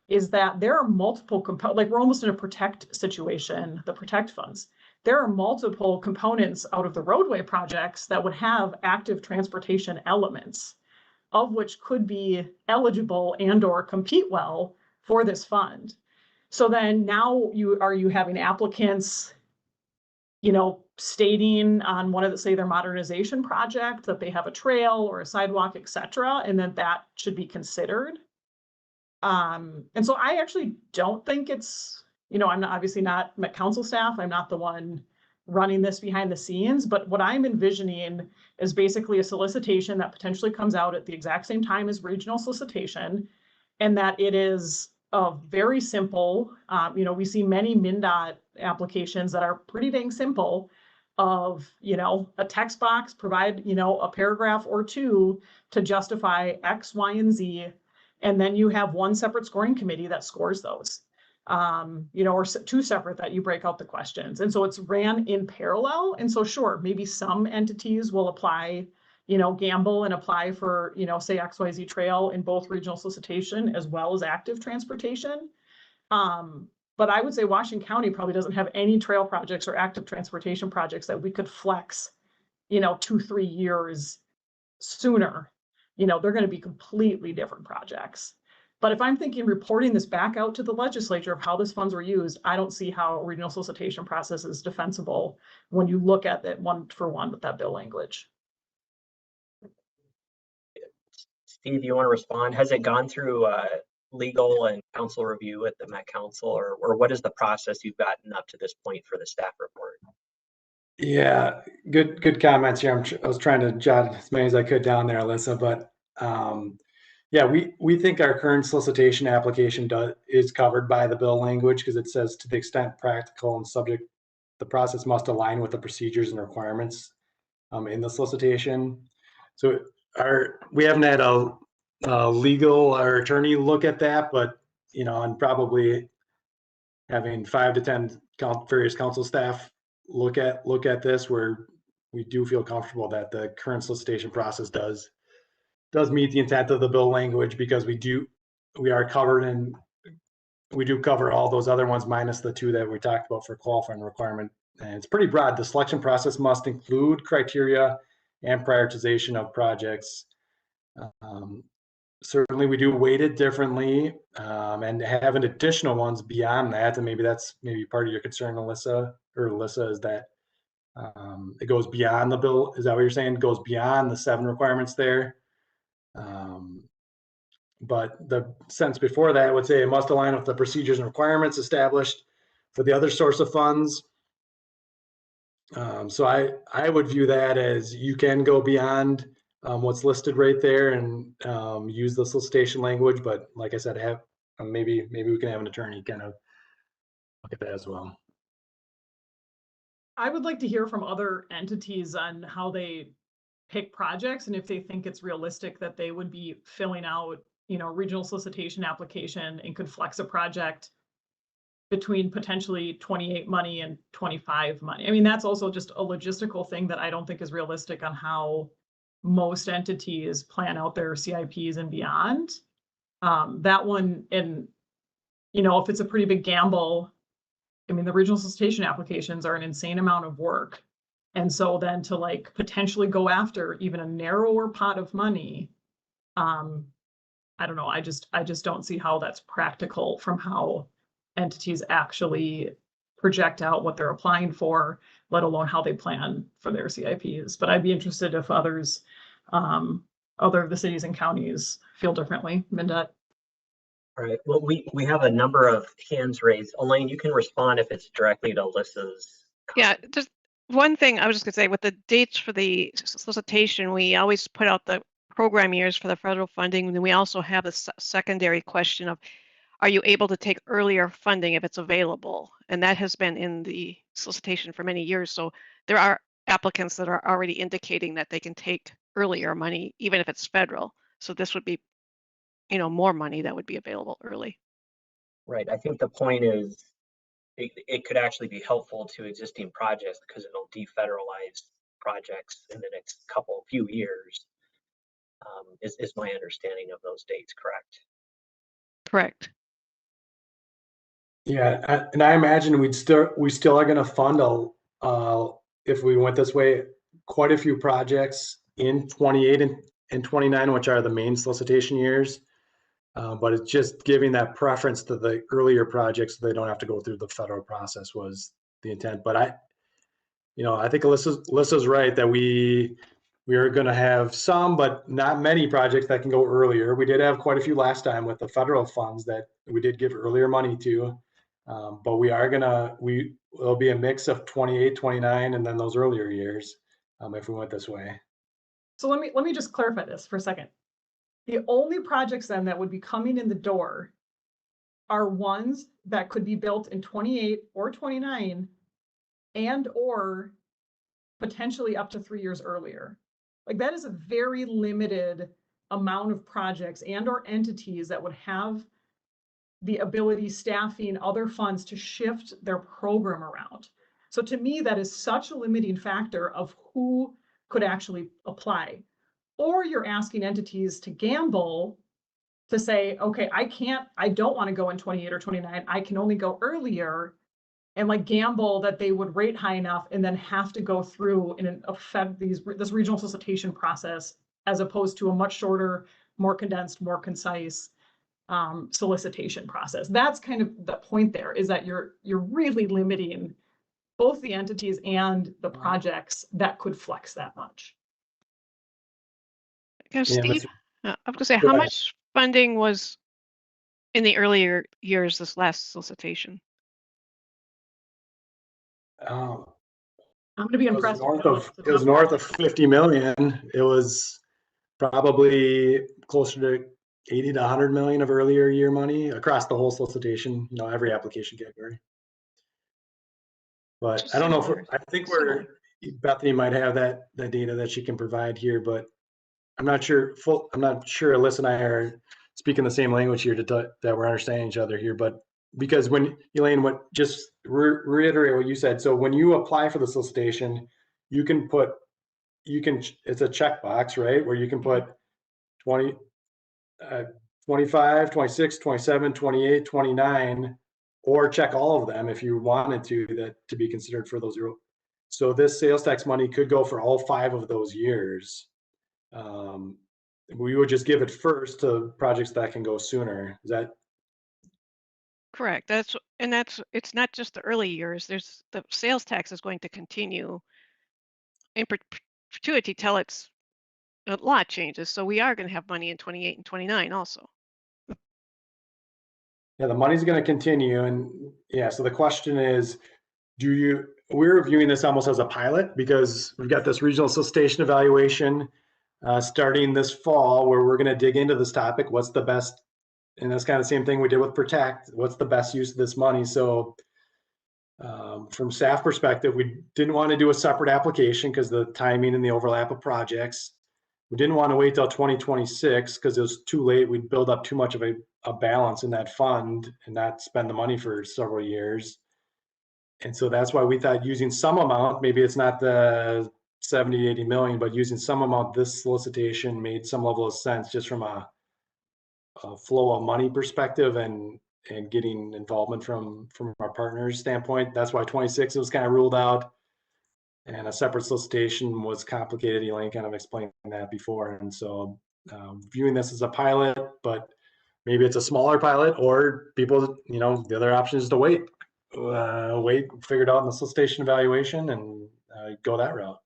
J: is that there are multiple components, like, we're almost in a protect situation, the protect funds. There are multiple components out of the roadway projects that would have active transportation elements, of which could be eligible and or compete well for this fund. So then now are you having applicants, stating on one of the, say, their modernization project that they have a trail or a sidewalk, et cetera, and then that should be considered. And so I actually don't think it's, I'm obviously not Met Council staff. I'm not the one running this behind the scenes, but what I'm envisioning is basically a solicitation that potentially comes out at the exact same time as regional solicitation, and that it is very simple. We see many MnDOT applications that are pretty dang simple of, a text box, provide, a paragraph or 2 to justify X, Y, and Z. And then you have one separate scoring committee that scores those, or 2 separate that you break out the questions. And so it's ran in parallel. And so sure, maybe some entities will apply, gamble and apply for, say XYZ trail in both regional solicitation as well as active transportation. But I would say Washington County probably doesn't have any trail projects or active transportation projects that we could flex, 2-3 years sooner you know, they're going to be completely different projects. But if I'm thinking reporting this back out to the legislature of how those funds were used, I don't see how a regional solicitation process is defensible when you look at it one for one with that bill language.
C: Steve, you want to respond? Has it gone through legal and council review at the Met Council, or what is the process you've gotten up to this point for the staff report?
L: Yeah, good comments here. I was trying to jot as many as I could down there, Alyssa, but yeah, we think our current solicitation application is covered by the bill language because it says to the extent practical and subject, the process must align with the procedures and requirements in the solicitation. So we haven't had a legal or attorney look at that, but you know, and probably having 5 to 10 various council staff look at this, where we do feel comfortable that the current solicitation process does meet the intent of the bill language, because we are covered, and we do cover all those other ones minus the 2 that we talked about for qualifying requirement. And it's pretty broad. The selection process must include criteria and prioritization of projects. Certainly we do weight it differently, and having additional ones beyond that, and that's part of your concern, Alyssa, is that it goes beyond the bill. Is that what you're saying? It goes beyond the 7 requirements there. But the sentence before that would say it must align with the procedures and requirements established for the other source of funds. So I would view that as you can go beyond what's listed right there and use the solicitation language. But like I said, maybe we can have an attorney kind of look at that as well.
J: I would like to hear from other entities on how they pick projects and if they think it's realistic that they would be filling out, you know, regional solicitation application and could flex a project between potentially 28 money and 25 money. I mean, that's also just a logistical thing that I don't think is realistic on how most entities plan out their CIPs and beyond. That one, and you know, if it's a pretty big gamble, I mean, the regional solicitation applications are an insane amount of work. And so then to like potentially go after even a narrower pot of money, I don't know, I just don't see how that's practical from how entities actually project out what they're applying for, let alone how they plan for their CIPs. But I'd be interested if others, other of the cities and counties feel differently. Mindet.
C: All right, well, we have a number of hands raised. Elaine, you can respond if it's directly to Alyssa's comment.
K: Yeah, just one thing I was just gonna say, with the dates for the solicitation, we always put out the program years for the federal funding. And then we also have a secondary question of, are you able to take earlier funding if it's available? And that has been in the solicitation for many years. So there are applicants that are already indicating that they can take earlier money, even if it's federal. So this would be, you know, more money that would be available early.
C: Right, I think the point is it could actually be helpful to existing projects because it'll defederalize projects in the next few years, is my understanding of those dates, correct?
K: Correct.
L: Yeah, and I imagine we still are going to fund if we went this way, quite a few projects in 28 and 29, which are the main solicitation years. But it's just giving that preference to the earlier projects so they don't have to go through the federal process was the intent. But I think Alyssa's right that we are going to have some, but not many projects that can go earlier. We did have quite a few last time with the federal funds that we did give earlier money to. But it'll be a mix of 28, 29, and then those earlier years if we went this way.
J: So let me just clarify this for a second. The only projects then that would be coming in the door are ones that could be built in 28 or 29 and or potentially up to 3 years earlier. Like that is a very limited amount of projects and or entities that would have the ability, staffing, other funds to shift their program around. So to me, that is such a limiting factor of who could actually apply. Or you're asking entities to gamble to say, okay, I don't want to go in 28 or 29. I can only go earlier, and like gamble that they would rate high enough and then have to go through this regional solicitation process as opposed to a much shorter, more condensed, more concise solicitation process. That's kind of the point there, is that you're really limiting both the entities and the projects that could flex that much.
K: Steve, I was gonna say,
L: Go
K: how
L: ahead.
K: much funding was in the earlier years, this last solicitation?
J: I'm gonna be
L: It was
J: impressed.
L: north of 50 million. It was probably closer to 80 to 100 million of earlier year money across the whole solicitation, every application category. But I don't know if I think Bethany might have that data that she can provide here, but I'm not sure Alyssa and I are speaking the same language here that we're understanding each other here. But because when Elaine, just reiterate what you said. So when you apply for the solicitation, it's a checkbox, right? Where you can put 20, 25, 26, 27, 28, 29, or check all of them if you wanted to be considered for those. So this sales tax money could go for all 5 of those years. We would just give it first to projects that can go sooner. Is that
K: correct? It's not just the early years. There's the sales tax is going to continue in perpetuity till it's a lot changes. So we are going to have money in 28 and 29 also.
L: Yeah, the money's going to continue. And yeah, so the question is, we're viewing this almost as a pilot because we've got this regional solicitation evaluation starting this fall where we're going to dig into this topic. What's the best, and that's kind of the same thing we did with Protect. What's the best use of this money? So from staff perspective, we didn't want to do a separate application because the timing and the overlap of projects. We didn't want to wait till 2026 because it was too late. We'd build up too much of a balance in that fund and not spend the money for several years. And so that's why we thought using some amount, maybe it's not the 70, 80 million, but using some amount, this solicitation made some level of sense just from a flow of money perspective and getting involvement from our partners standpoint. That's why 26 was kind of ruled out. And a separate solicitation was complicated. Elaine kind of explained that before. And so viewing this as a pilot, but maybe it's a smaller pilot, or people, the other option is to wait, figure it out in the solicitation evaluation and go that route.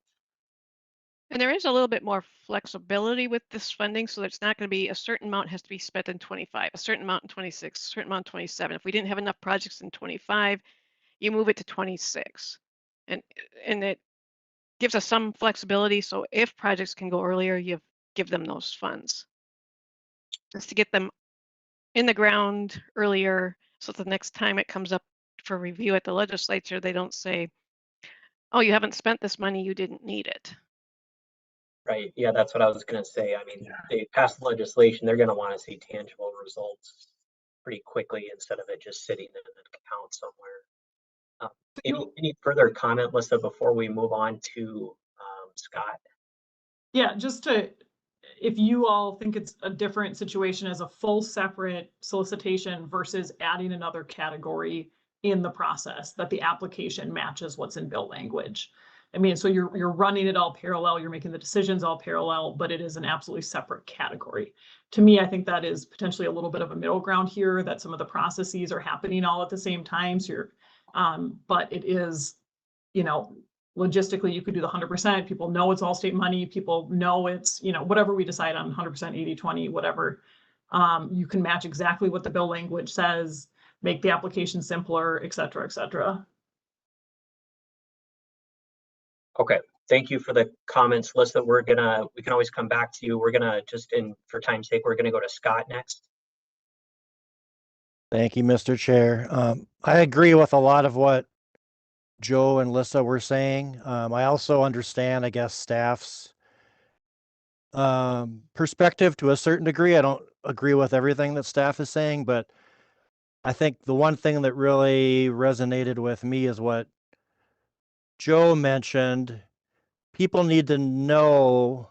K: And there is a little bit more flexibility with this funding. So it's not going to be a certain amount has to be spent in 25, a certain amount in 26, a certain amount in 27. If we didn't have enough projects in 25, you move it to 26. And it gives us some flexibility. So if projects can go earlier, you give them those funds just to get them in the ground earlier. So the next time it comes up for review at the legislature, they don't say, oh, you haven't spent this money, you didn't need it.
C: Right. Yeah, that's what I was going to say. I mean, they pass legislation, they're going to want to see tangible results pretty quickly instead of it just sitting in an account somewhere. Any further comment, Lisa, before we move on to Scott?
J: Yeah, if you all think it's a different situation as a full separate solicitation versus adding another category in the process, that the application matches what's in bill language. I mean, so you're running it all parallel, you're making the decisions all parallel, but it is an absolutely separate category. To me, I think that is potentially a little bit of a middle ground here, that some of the processes are happening all at the same time. So but it is, logistically, you could do the 100%. People know it's all state money. People know it's, whatever we decide on 100%, 80-20, whatever. You can match exactly what the bill language says, make the application simpler, et cetera, et cetera.
C: Okay, thank you for the comments, Lisa. We can always come back to you. We're gonna for time's sake, we're gonna go to Scott next.
N: Thank you, Mr. Chair. I agree with a lot of what Joe and Lisa were saying. I also understand, I guess, staff's perspective to a certain degree. I don't agree with everything that staff is saying, but I think the one thing that really resonated with me is what Joe mentioned. People need to know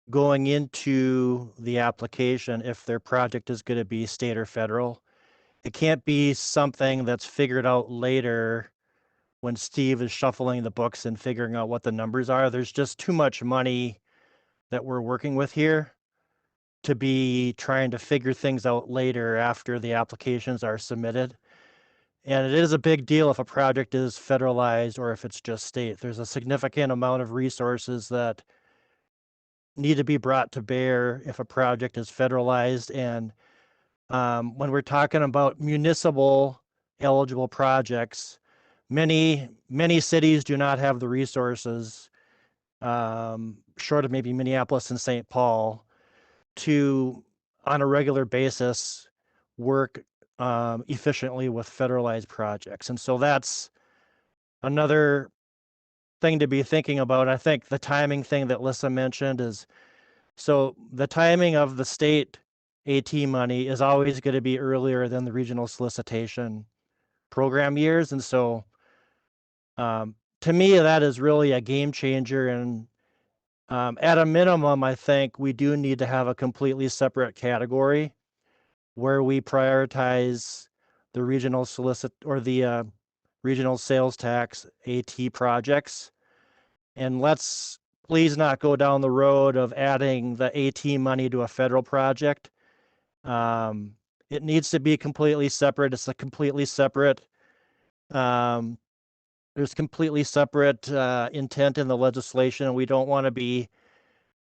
N: going into the application if their project is going to be state or federal. It can't be something that's figured out later when Steve is shuffling the books and figuring out what the numbers are. There's just too much money that we're working with here to be trying to figure things out later after the applications are submitted. And it is a big deal if a project is federalized or if it's just state. There's a significant amount of resources that need to be brought to bear if a project is federalized. And when we're talking about municipal eligible projects, many cities do not have the resources, short of maybe Minneapolis and St. Paul, to on a regular basis work efficiently with federalized projects. And so that's another thing to be thinking about. I think the timing thing that Lissa mentioned is, so the timing of the state AT money is always going to be earlier than the regional solicitation program years. And so to me, that is really a game changer. And at a minimum, I think we do need to have a completely separate category where we prioritize the regional regional sales tax AT projects. And let's please not go down the road of adding the AT money to a federal project. It needs to be completely separate. It's a completely separate, there's completely separate intent in the legislation, and we don't want to be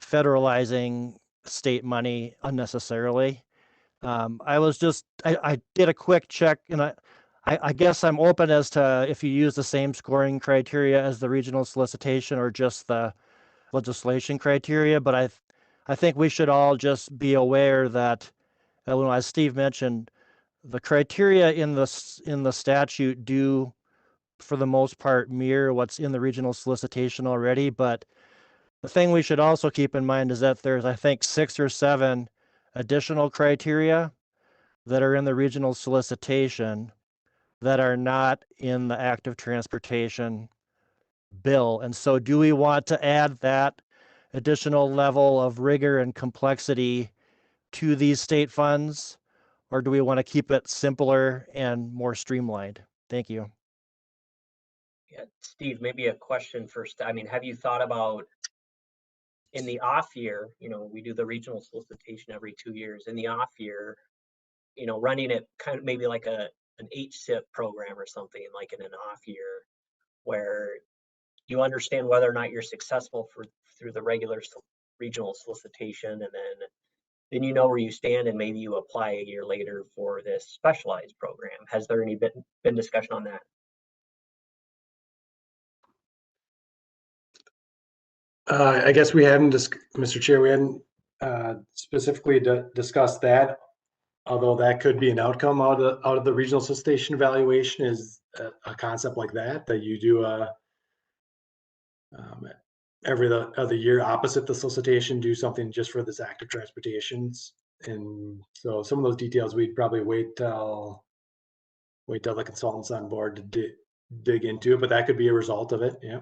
N: federalizing state money unnecessarily. I did a quick check, and I guess I'm open as to if you use the same scoring criteria as the regional solicitation or just the legislation criteria, but I think we should all just be aware that, as Steve mentioned, the criteria in the statute do, for the most part, mirror what's in the regional solicitation already. But the thing we should also keep in mind is that there's, I think, 6 or 7 additional criteria that are in the regional solicitation that are not in the active transportation bill. And so do we want to add that additional level of rigor and complexity to these state funds, or do we want to keep it simpler and more streamlined? Thank you.
C: Yeah, Steve, maybe a question first. I mean, have you thought about in the off year, we do the regional solicitation every 2 years. In the off year, running it kind of maybe like an HSIP program or something, like in an off year, where you understand whether or not you're successful through the regular regional solicitation, and then you know where you stand, and maybe you apply a year later for this specialized program. Has there been discussion on that?
L: I guess we hadn't, Mr. Chair, we hadn't specifically discussed that, although that could be an outcome out of the regional solicitation evaluation, is a concept like that you do every other year opposite the solicitation, do something just for this active transportations. And so some of those details we'd probably wait till the consultants on board to dig into it, but that could be a result of it. Yeah.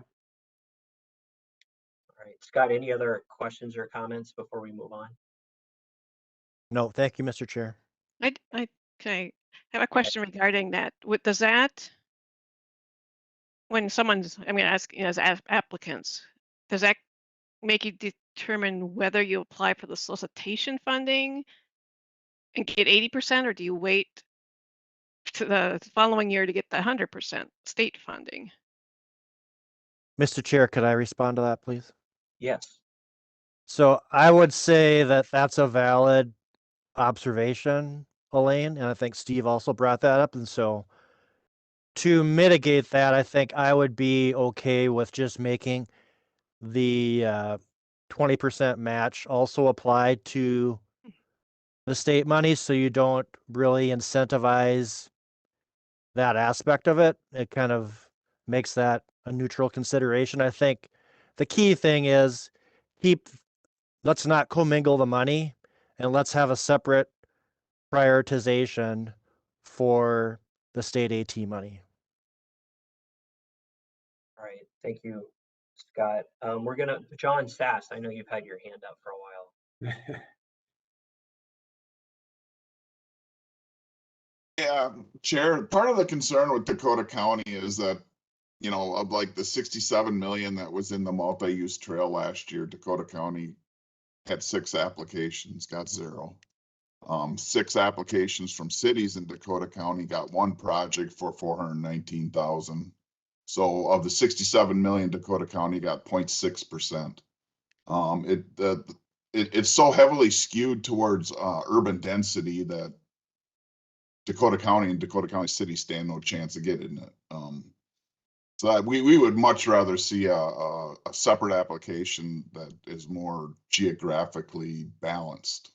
C: All right, Scott, any other questions or comments before we move on?
N: No, thank you, Mr. Chair.
K: I have a question regarding that. Does that, when someone's, I'm going to ask as applicants, does that make you determine whether you apply for the solicitation funding and get 80%, or do you wait to the following year to get the 100% state funding?
N: Mr. Chair, could I respond to that, please?
C: Yes.
N: So I would say that that's a valid observation, Elaine, and I think Steve also brought that up. And so to mitigate that, I think I would be okay with just making the 20% match also apply to the state money, so you don't really incentivize that aspect of it. It kind of makes that a neutral consideration. I think the key thing is let's not commingle the money, and let's have a separate prioritization for the state AT money.
C: All right, thank you, Scott. John Sass, I know you've had your hand up for a while.
E: Yeah, Chair, part of the concern with Dakota County is that, of like the 67 million that was in the multi-use trail last year, Dakota County had 6 applications, got 0. 6 applications from cities in Dakota County, got 1 project for 419,000. So of the 67 million, Dakota County got 0.6%. It's so heavily skewed towards urban density that Dakota County and Dakota County City stand no chance of getting it. So we would much rather see a separate application that is more geographically balanced.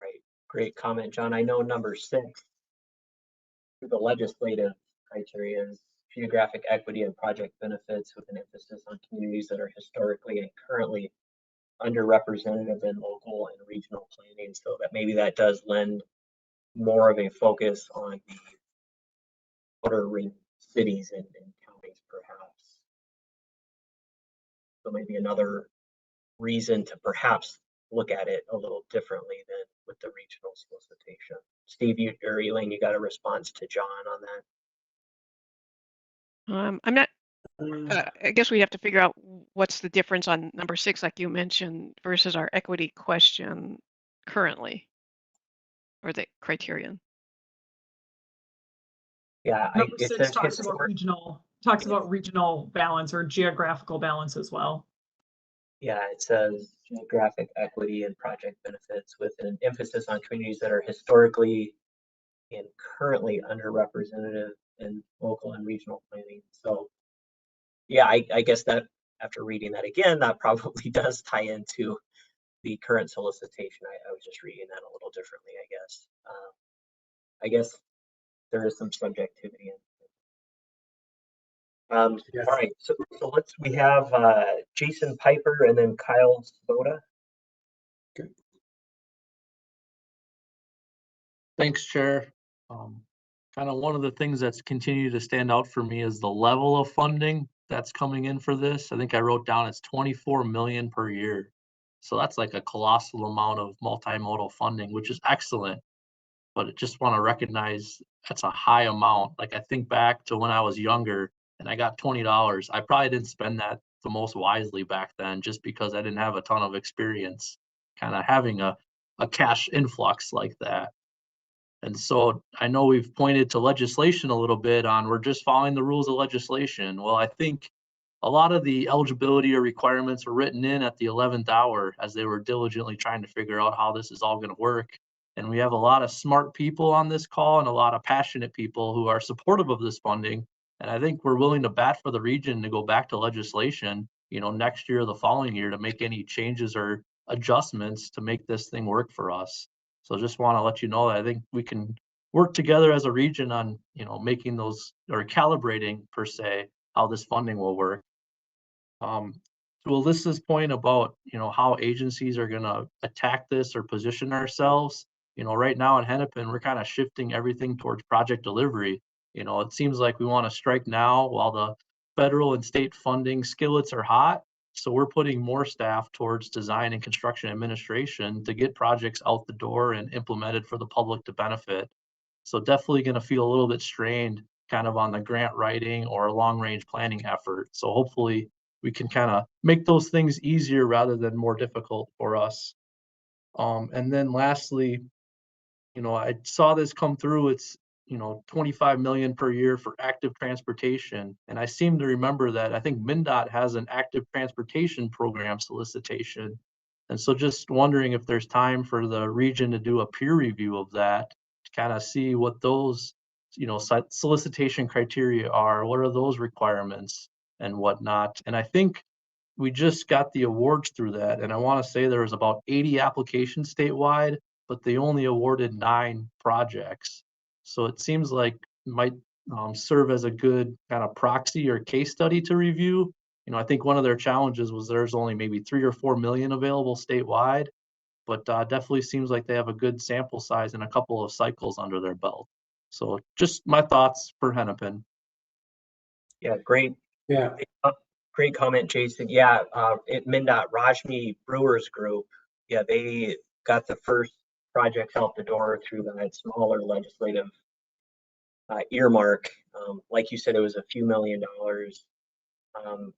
C: Right. Great comment, John. I know number 6, the legislative criteria is geographic equity and project benefits with an emphasis on communities that are historically and currently underrepresented in local and regional planning. So that maybe that does lend more of a focus on the outer ring cities and counties, perhaps. So maybe another reason to perhaps look at it a little differently than with the regional solicitation. Steve, or Elaine, you got a response to John on that?
K: I'm not, I guess we have to figure out what's the difference on number 6, like you mentioned, versus our equity question currently, or the criterion.
C: Yeah,
J: Number 6 talks about regional balance or geographical balance as well.
C: Yeah, it says geographic equity and project benefits with an emphasis on communities that are historically and currently underrepresented in local and regional planning. So yeah, I guess that after reading that again, that probably does tie into the current solicitation. I was just reading that a little differently, I guess there is some subjectivity in it.
L: Yes.
C: All right, so we have Jason Piper and then Kyle Svoboda.
O: Thanks, Chair. Kind of one of the things that's continued to stand out for me is the level of funding that's coming in for this. I think I wrote down it's 24 million per year. So that's like a colossal amount of multimodal funding, which is excellent. But I just want to recognize that's a high amount. Like I think back to when I was younger and I got $20. I probably didn't spend that the most wisely back then just because I didn't have a ton of experience kind of having a cash influx like that. And so I know we've pointed to legislation a little bit on we're just following the rules of legislation. Well, I think a lot of the eligibility or requirements were written in at the 11th hour as they were diligently trying to figure out how this is all going to work. And we have a lot of smart people on this call and a lot of passionate people who are supportive of this funding. And I think we're willing to bat for the region to go back to legislation, next year or the following year to make any changes or adjustments to make this thing work for us. So just want to let you know that I think we can work together as a region on, making those or calibrating per se how this funding will work. To Alyssa's point about, how agencies are going to attack this or position ourselves, right now in Hennepin, we're kind of shifting everything towards project delivery. It seems like we want to strike now while the federal and state funding skillets are hot. So we're putting more staff towards design and construction administration to get projects out the door and implemented for the public to benefit. So definitely going to feel a little bit strained kind of on the grant writing or long range planning effort. So hopefully we can kind of make those things easier rather than more difficult for us. And then lastly, I saw this come through. It's 25 million per year for active transportation. And I seem to remember that I think MnDOT has an active transportation program solicitation. And so just wondering if there's time for the region to do a peer review of that to kind of see what those, solicitation criteria are, what are those requirements and whatnot. And I think we just got the awards through that. And I want to say there was about 80 applications statewide, but they only awarded 9 projects. So it seems like it might serve as a good kind of proxy or case study to review. I think one of their challenges was there's only maybe 3 or 4 million available statewide, but definitely seems like they have a good sample size and a couple of cycles under their belt. So just my thoughts for Hennepin.
C: Yeah, great.
L: Yeah.
C: Great comment, Jason. Yeah, at MnDOT, Rajmi Brewer's group, yeah, they got the first projects out the door through that smaller legislative earmark. Like you said, it was a few $1 million.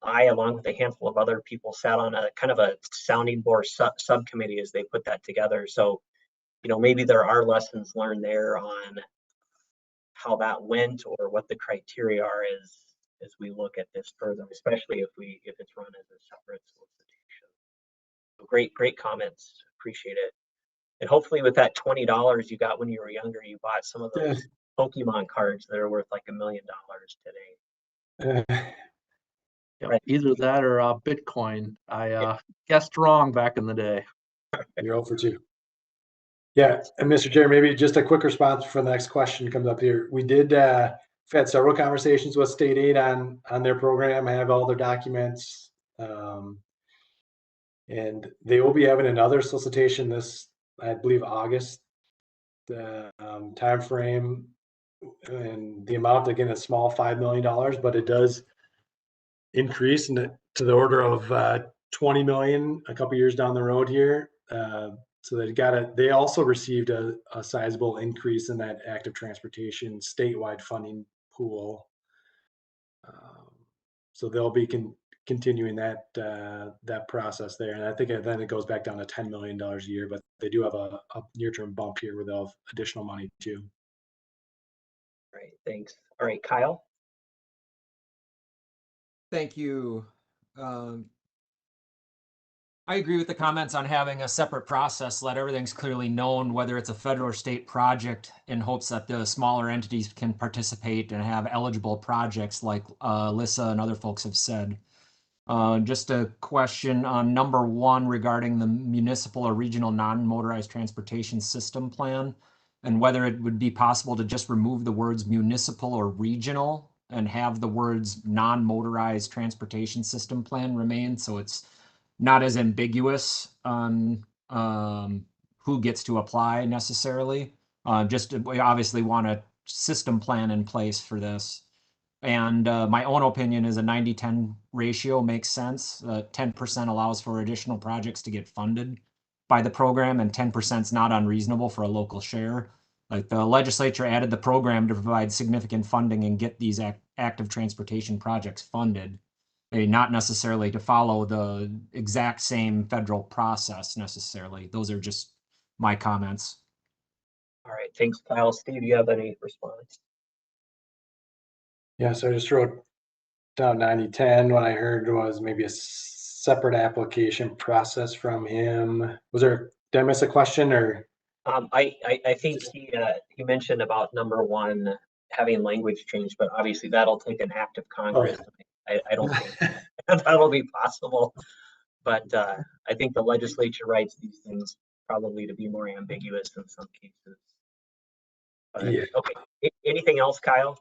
C: I, along with a handful of other people, sat on a kind of a sounding board subcommittee as they put that together. So, you know, maybe there are lessons learned there on how that went or what the criteria are as we look at this further, especially if it's run as a separate solicitation. So great comments. Appreciate it. And hopefully with that $20 you got when you were younger, you bought some of those Pokemon cards that are worth like $1 million today.
O: Yep, right. Either that or Bitcoin. I guessed wrong back in the day.
L: You're 0 for 2. Yeah, and Mr. Chair, maybe just a quick response for the next question comes up here. We did we've had several conversations with state aid on their program. I have all their documents. And they will be having another solicitation this, I believe, August. The time frame and the amount, again, is small, $5 million, but it does increase to the order of 20 million a couple years down the road here. So they also received a sizable increase in that active transportation statewide funding pool. So they'll be continuing that process there. And I think then it goes back down to $10 million a year, but they do have a near-term bump here where they'll have additional money too.
C: All right, thanks. All right, Kyle.
P: Thank you. I agree with the comments on having a separate process, let everything's clearly known, whether it's a federal or state project, in hopes that the smaller entities can participate and have eligible projects like Lissa and other folks have said. Just a question on number 1 regarding the municipal or regional non-motorized transportation system plan, and whether it would be possible to just remove the words municipal or regional and have the words non-motorized transportation system plan remain, so it's not as ambiguous on who gets to apply necessarily. We obviously want a system plan in place for this. And my own opinion is a 90-10 ratio makes sense. 10% allows for additional projects to get funded by the program, and 10% is not unreasonable for a local share. Like the legislature added the program to provide significant funding and get these active transportation projects funded. Not necessarily to follow the exact same federal process necessarily. Those are just my comments.
C: All right, thanks, Kyle. Steve, do you have any response?
L: Yeah, so I just wrote down 90-10. What I heard was maybe a separate application process from him. Did I miss a question or?
C: I think he mentioned about number 1 having language change, but obviously that'll take an act of Congress. Okay. I don't think that'll be possible, but I think the legislature writes these things probably to be more ambiguous in some cases. But, yeah. Okay. Anything else, Kyle?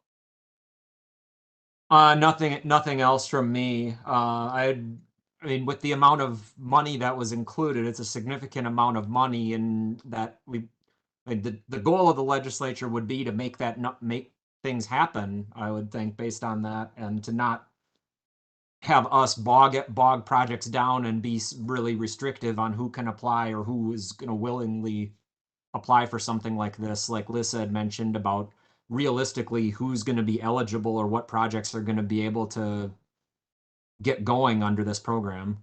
P: Nothing else from me. I mean, with the amount of money that was included, it's a significant amount of money, and that the goal of the legislature would be to make things happen. I would think based on that, and to not have us bog projects down and be really restrictive on who can apply or who is going to willingly apply for something like this. Like Lissa had mentioned about realistically who's going to be eligible or what projects are going to be able to get going under this program.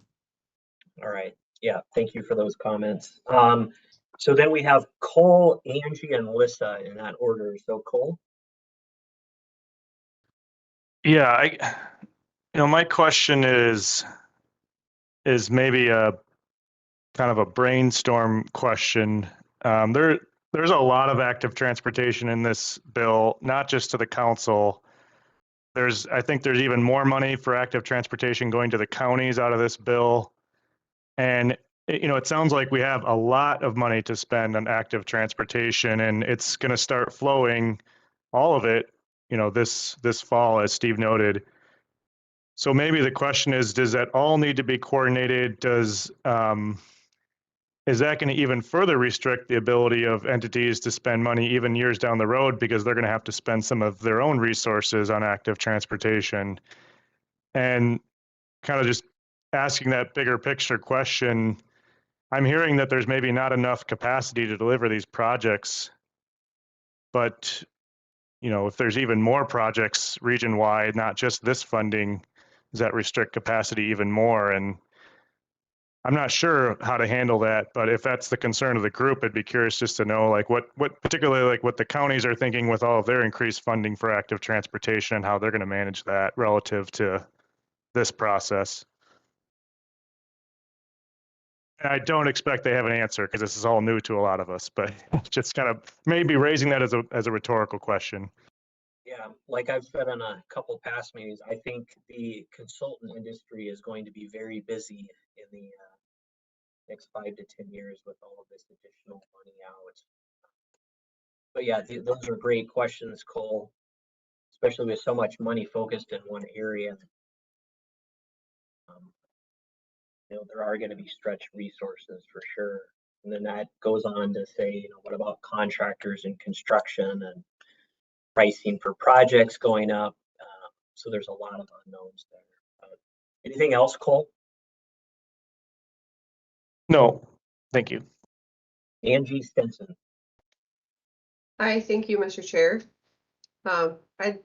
C: All right. Yeah, thank you for those comments. So then we have Cole, Angie, and Lissa in that order. So Cole.
M: Yeah, my question is maybe a kind of a brainstorm question. There's a lot of active transportation in this bill, not just to the council. I think there's even more money for active transportation going to the counties out of this bill. And, it sounds like we have a lot of money to spend on active transportation, and it's going to start flowing, all of it, this fall, as Steve noted. So maybe the question is, does that all need to be coordinated? Is that going to even further restrict the ability of entities to spend money even years down the road, because they're going to have to spend some of their own resources on active transportation? And kind of just asking that bigger picture question, I'm hearing that there's maybe not enough capacity to deliver these projects, but if there's even more projects region-wide, not just this funding, does that restrict capacity even more? And I'm not sure how to handle that, but if that's the concern of the group, I'd be curious just to know like what particularly like what the counties are thinking with all of their increased funding for active transportation and how they're going to manage that relative to this process. And I don't expect they have an answer because this is all new to a lot of us, but just kind of maybe raising that as a rhetorical question.
C: Yeah, like I've said on a couple past meetings, I think the consultant industry is going to be very busy in the next 5 to 10 years with all of this additional money out. But yeah, those are great questions, Cole, especially with so much money focused in one area. You know, there are going to be stretched resources for sure. And then that goes on to say, you know, what about contractors and construction and pricing for projects going up? So there's a lot of unknowns there. Anything else, Cole?
M: No, thank you.
C: Angie Stinson.
Q: Hi, thank you, Mr. Chair. I'd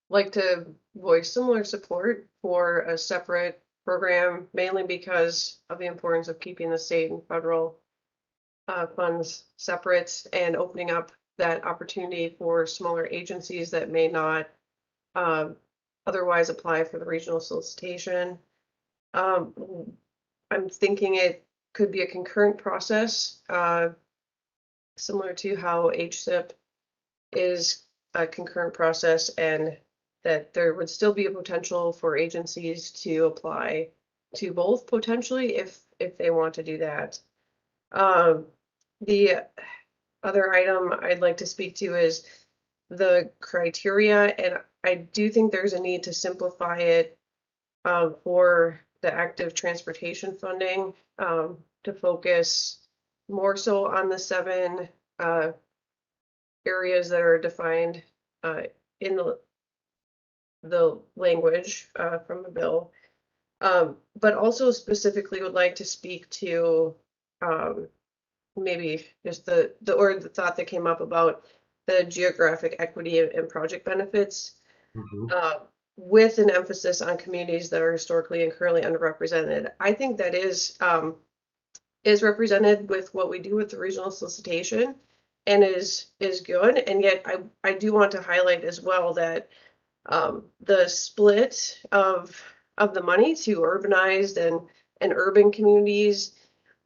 Q: like to voice similar support for a separate program, mainly because of the importance of keeping the state and federal funds separate and opening up that opportunity for smaller agencies that may not otherwise apply for the regional solicitation. I'm thinking it could be a concurrent process, similar to how HSIP is a concurrent process, and that there would still be a potential for agencies to apply to both potentially if they want to do that. The other item I'd like to speak to is the criteria, and I do think there's a need to simplify it for the active transportation funding, to focus more so on the 7 areas that are defined in the language from the bill, but also specifically would like to speak to maybe just the thought that came up about the geographic equity and project benefits, with an emphasis on communities that are historically and currently underrepresented. I think that is represented with what we do with the regional solicitation, and is good. And yet I do want to highlight as well that the split of the money to urbanized and urban communities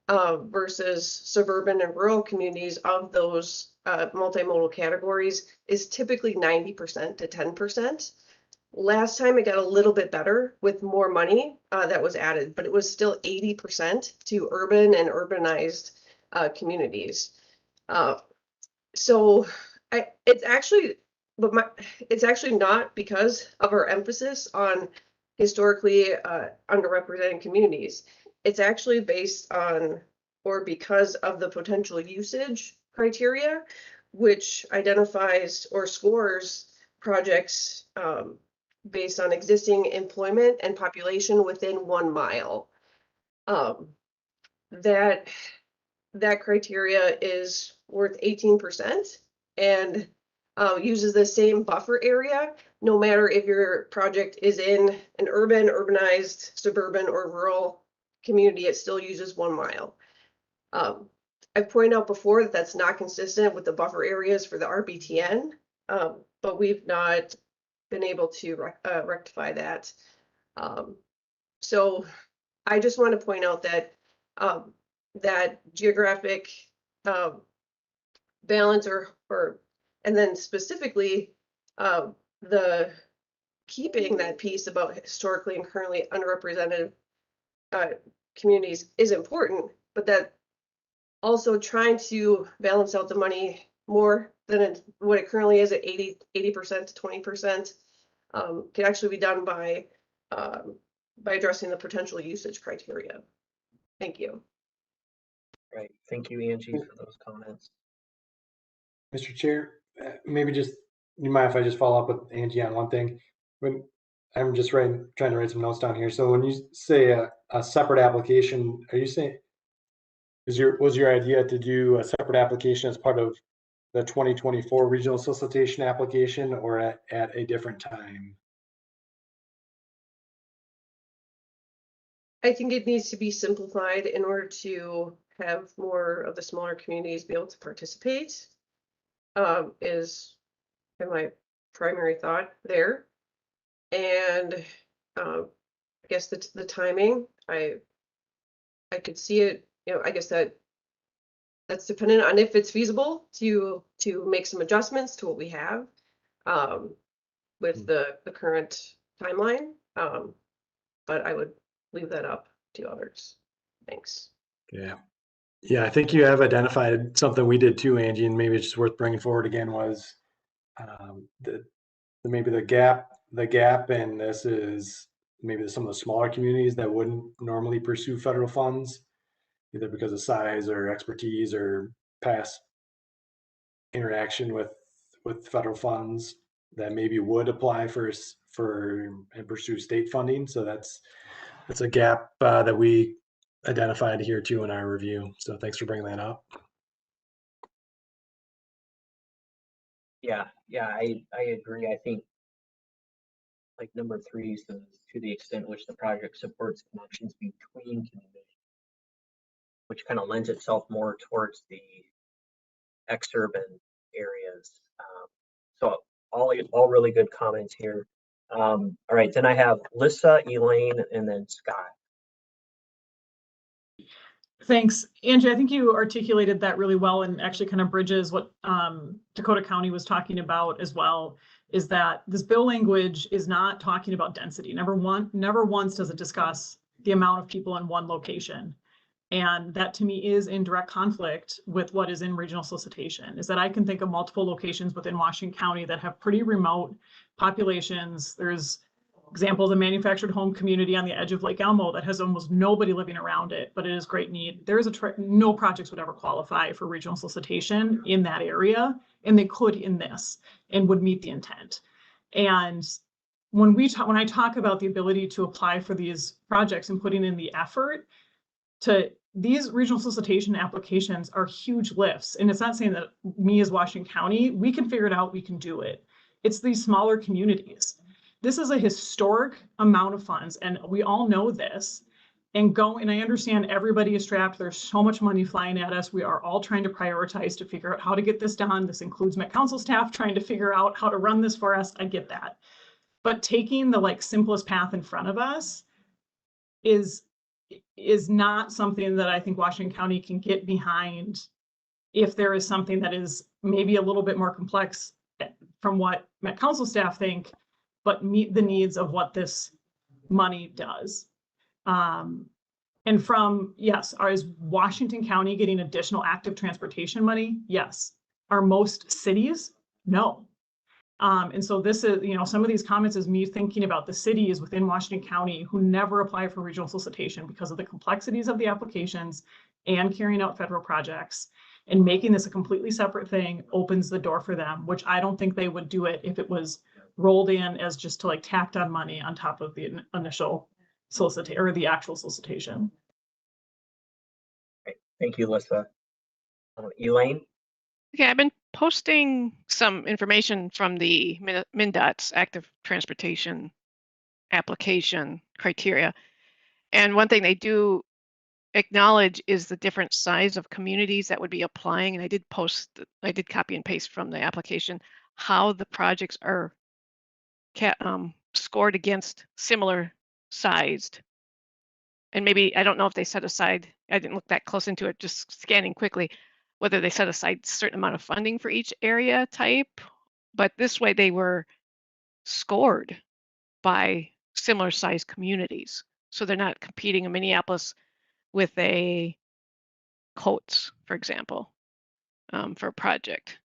Q: versus suburban and rural communities of those multimodal categories is typically 90% to 10%. Last time it got a little bit better with more money that was added, but it was still 80% to urban and urbanized communities. So it's actually not because of our emphasis on historically underrepresented communities. It's actually based on or because of the potential usage criteria, which identifies or scores projects based on existing employment and population within 1 mile. That criteria is worth 18% and uses the same buffer area, no matter if your project is in an urban, urbanized, suburban, or rural community, it still uses 1 mile. I've pointed out before that that's not consistent with the buffer areas for the RBTN, but we've not been able to rectify that. So I just want to point out that that geographic balance and then specifically the keeping that piece about historically and currently underrepresented communities is important, but that also trying to balance out the money more than what it currently is at 80% to 20% can actually be done by addressing the potential usage criteria. Thank you.
C: Right. Thank you, Angie, for those comments.
L: Mr. Chair, maybe just, you mind if I just follow up with Angie on one thing? When I'm just trying to write some notes down here. So when you say a separate application, are you saying, was your idea to do a separate application as part of the 2024 regional solicitation application, or at a different time?
Q: I think it needs to be simplified in order to have more of the smaller communities be able to participate. Is my primary thought there. And I guess the timing, I could see it, I guess that's dependent on if it's feasible to make some adjustments to what we have with the current timeline. But I would leave that up to others. Thanks.
L: Yeah. Yeah, I think you have identified something we did too, Angie, and maybe it's just worth bringing forward again was maybe the gap in this is maybe some of the smaller communities that wouldn't normally pursue federal funds, either because of size or expertise or past interaction with federal funds that maybe would apply for and pursue state funding. So that's a gap that we identified here too in our review. So thanks for bringing that up.
C: Yeah, I agree. I think like number 3 is to the extent which the project supports connections between communities, which kind of lends itself more towards the exurban areas. So all really good comments here. All right, then I have Lissa, Elaine, and then Scott.
J: Thanks, Angie. I think you articulated that really well and actually kind of bridges what Dakota County was talking about as well, is that this bill language is not talking about density. Never once does it discuss the amount of people in one location. And that to me is in direct conflict with what is in regional solicitation, is that I can think of multiple locations within Washington County that have pretty remote populations. There's example, the manufactured home community on the edge of Lake Elmo that has almost nobody living around it, but it is great need. There is no projects would ever qualify for regional solicitation in that area, and they could in this and would meet the intent. And when I talk about the ability to apply for these projects and putting in the effort to these regional solicitation applications are huge lifts. And it's not saying that me as Washington County, we can figure it out, we can do it. It's these smaller communities. This is a historic amount of funds, and we all know this. And I understand everybody is strapped. There's so much money flying at us. We are all trying to prioritize to figure out how to get this done. This includes Met Council staff trying to figure out how to run this for us. I get that. But taking the simplest path in front of us is not something that I think Washington County can get behind if there is something that is maybe a little bit more complex from what Met Council staff think, but meet the needs of what this money does. And yes, is Washington County getting additional active transportation money? Yes. Are most cities? No. And so this is, some of these comments is me thinking about the cities within Washington County who never apply for regional solicitation because of the complexities of the applications and carrying out federal projects, and making this a completely separate thing opens the door for them, which I don't think they would do it if it was rolled in as just to tacked on money on top of the initial solicitation or the actual solicitation.
C: Okay. Thank you, Lissa. Elaine?
K: Okay, I've been posting some information from the MnDOT's active transportation application criteria. And one thing they do acknowledge is the different size of communities that would be applying. And I did copy and paste from the application how the projects are scored against similar sized. And maybe, I don't know if they set aside, I didn't look that close into it, just scanning quickly, whether they set aside a certain amount of funding for each area type, but this way they were scored by similar sized communities. So they're not competing in Minneapolis with a Coates, for example, for a project.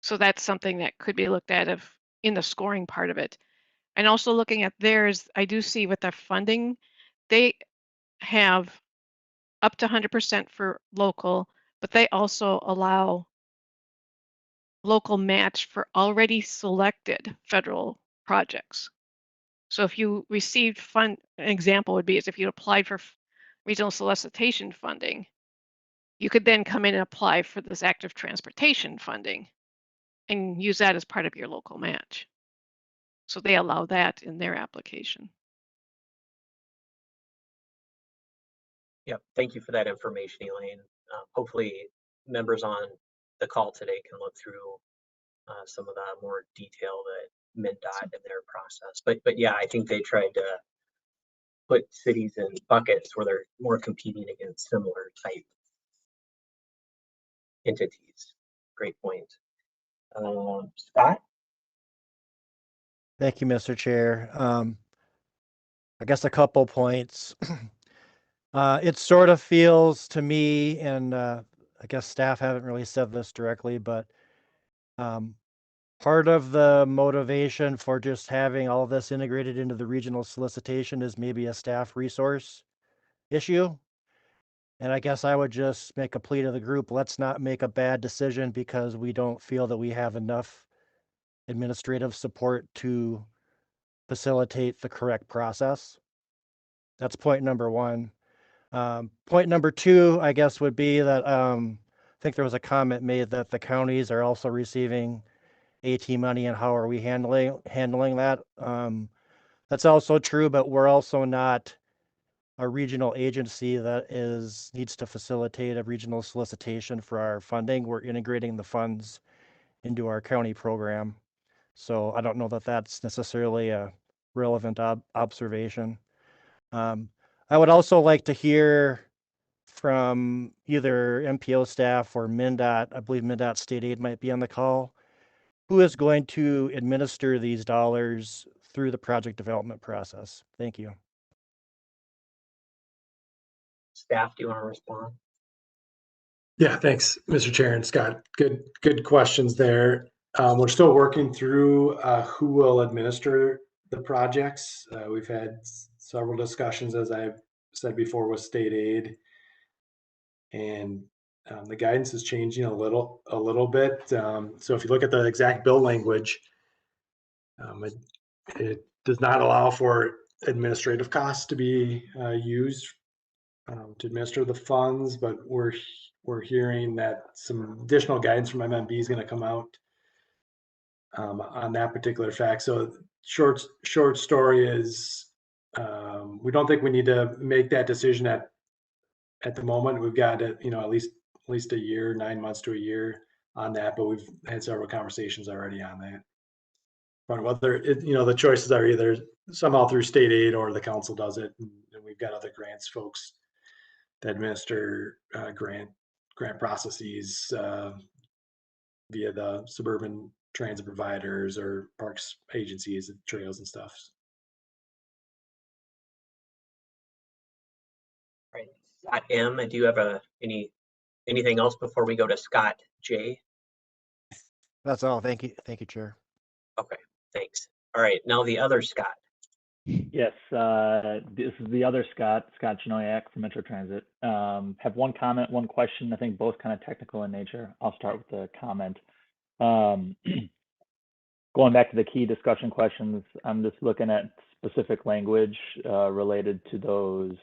K: So that's something that could be looked at in the scoring part of it. And also looking at theirs, I do see with their funding, they have up to 100% for local, but they also allow local match for already selected federal projects. So if you received an example would be as if you applied for regional solicitation funding, you could then come in and apply for this active transportation funding and use that as part of your local match. So they allow that in their application.
C: Yep, thank you for that information, Elaine. Hopefully members on the call today can look through some of the more detail that MnDOT in their process. But yeah, I think they tried to put cities in buckets where they're more competing against similar type entities. Great point. Scott?
N: Thank you, Mr. Chair. I guess a couple points. It sort of feels to me, and I guess staff haven't really said this directly, but part of the motivation for just having all of this integrated into the regional solicitation is maybe a staff resource issue. And I guess I would just make a plea to the group, let's not make a bad decision because we don't feel that we have enough administrative support to facilitate the correct process. That's point number one. Point number two, I guess, would be that I think there was a comment made that the counties are also receiving AT money, and how are we handling that? That's also true, but we're also not a regional agency that needs to facilitate a regional solicitation for our funding. We're integrating the funds into our county program. So I don't know that that's necessarily a relevant observation. I would also like to hear from either MPO staff or MnDOT. I believe MnDOT State Aid might be on the call. Who is going to administer these dollars through the project development process? Thank you.
C: Staff, do you want to respond?
L: Yeah, thanks, Mr. Chair and Scott. Good questions there. We're still working through who will administer the projects. We've had several discussions, as I've said before, with state aid, and the guidance is changing a little bit. So if you look at the exact bill language, it does not allow for administrative costs to be used to administer the funds, but we're hearing that some additional guidance from MMB is going to come out on that particular fact. So short story is we don't think we need to make that decision at the moment. We've got at least a year, 9 months to a year on that, but we've had several conversations already on that. But whether the choices are either somehow through state aid or the council does it, and we've got other grants folks that administer grant processes via the suburban transit providers or parks agencies and trails and stuff.
C: Right. Scott M, do you have anything else before we go to Scott J?
N: That's all. Thank you, Chair.
C: Okay, thanks. All right, now the other Scott.
R: Yes, this is the other Scott Janoyak from Metro Transit. Have one comment, one question, I think both kind of technical in nature. I'll start with the comment. Going back to the key discussion questions, I'm just looking at specific language related to those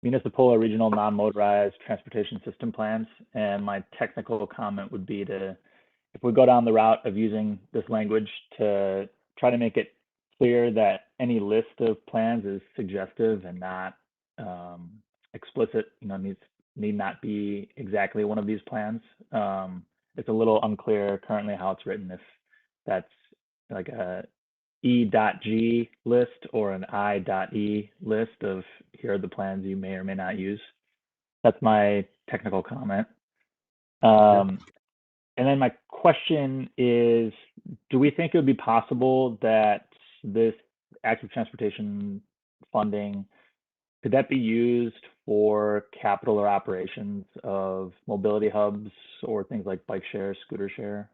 R: municipal or regional non-motorized transportation system plans. And my technical comment would be if we go down the route of using this language to try to make it clear that any list of plans is suggestive and not explicit, need not be exactly one of these plans. It's a little unclear currently how it's written, if that's like a E.G list or an I.E list of here are the plans you may or may not use. That's my technical comment. And then my question is, do we think it would be possible that this active transportation funding, could that be used for capital or operations of mobility hubs or things like bike share, scooter share?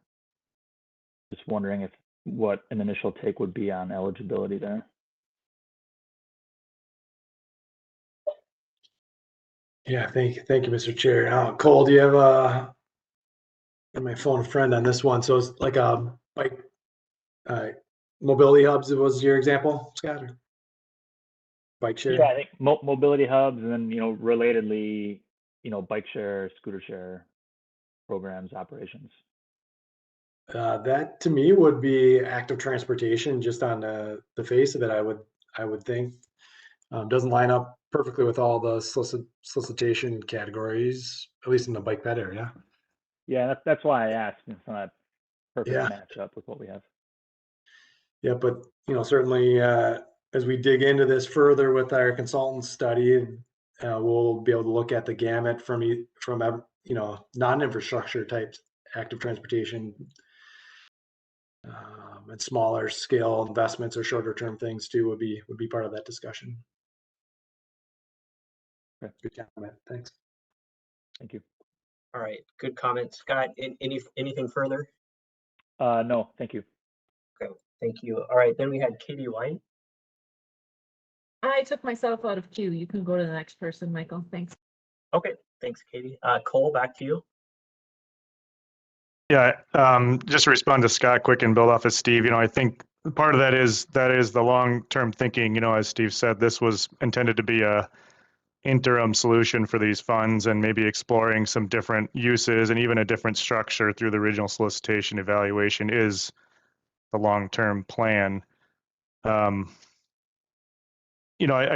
R: Just wondering what an initial take would be on eligibility there.
L: Yeah, thank you, Mr. Chair. Cole, do you have my phone a friend on this one? So it's like a bike mobility hubs was your example, Scott? Or bike share?
R: Yeah, I think mobility hubs, and then relatedly, bike share, scooter share programs, operations.
L: That to me would be active transportation, just on the face of it. I would think. Doesn't line up perfectly with all the solicitation categories, at least in the bike ped area.
R: Yeah, that's why I asked. It's not a perfect
L: Yeah.
R: match up with what we have.
L: Yeah, but certainly as we dig into this further with our consultant study, we'll be able to look at the gamut from non-infrastructure types, active transportation, and smaller scale investments or shorter term things too would be part of that discussion.
R: Okay.
L: Good comment. Thanks.
R: Thank you.
C: All right, good comment, Scott. Anything further?
R: No, thank you.
C: Okay, thank you. All right, then we had Katie White.
S: I took myself out of queue. You can go to the next person, Michael. Thanks.
C: Okay, thanks, Katie. Cole, back to you.
M: Yeah, just to respond to Scott quick and build off of Steve, I think part of that is the long-term thinking. As Steve said, this was intended to be a interim solution for these funds and maybe exploring some different uses and even a different structure through the original solicitation evaluation is the long-term plan. I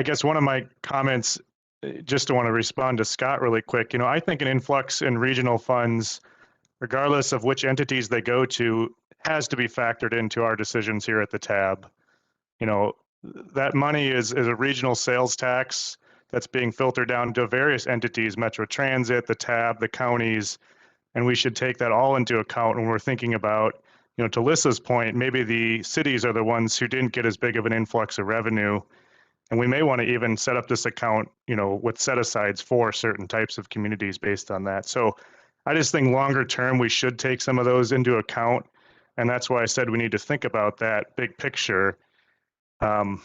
M: guess one of my comments, just to want to respond to Scott really quick, I think an influx in regional funds, regardless of which entities they go to, has to be factored into our decisions here at the TAB. That money is a regional sales tax that's being filtered down to various entities, Metro Transit, the TAB, the counties, and we should take that all into account when we're thinking about, to Lissa's point, maybe the cities are the ones who didn't get as big of an influx of revenue. And we may want to even set up this account, with set-asides for certain types of communities based on that. So I just think longer term, we should take some of those into account. And that's why I said we need to think about that big picture. The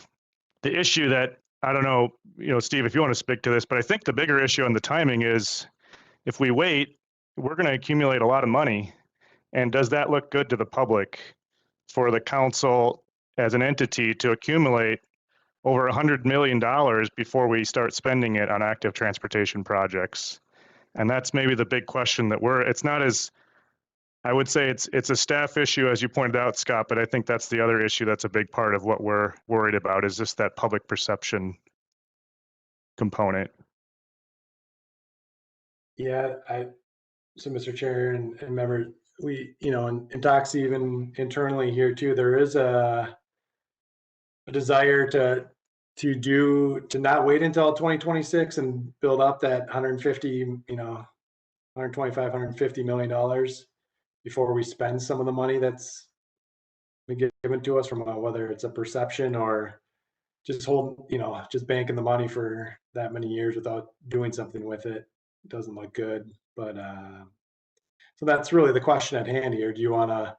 M: issue that, I don't know, Steve, if you want to speak to this, but I think the bigger issue on the timing is if we wait, we're going to accumulate a lot of money. And does that look good to the public for the council as an entity to accumulate over $100 million before we start spending it on active transportation projects? And that's maybe the big question that it's not as, I would say it's a staff issue, as you pointed out, Scott, but I think that's the other issue that's a big part of what we're worried about is just that public perception component.
L: Yeah, so Mr. Chair and member, we, in talks even internally here too, there is a desire to not wait until 2026 and build up that 150, 125, $150 million before we spend some of the money that's been given to us from whether it's a perception or just just banking the money for that many years without doing something with it. It doesn't look good. But so that's really the question at hand here. Do you want to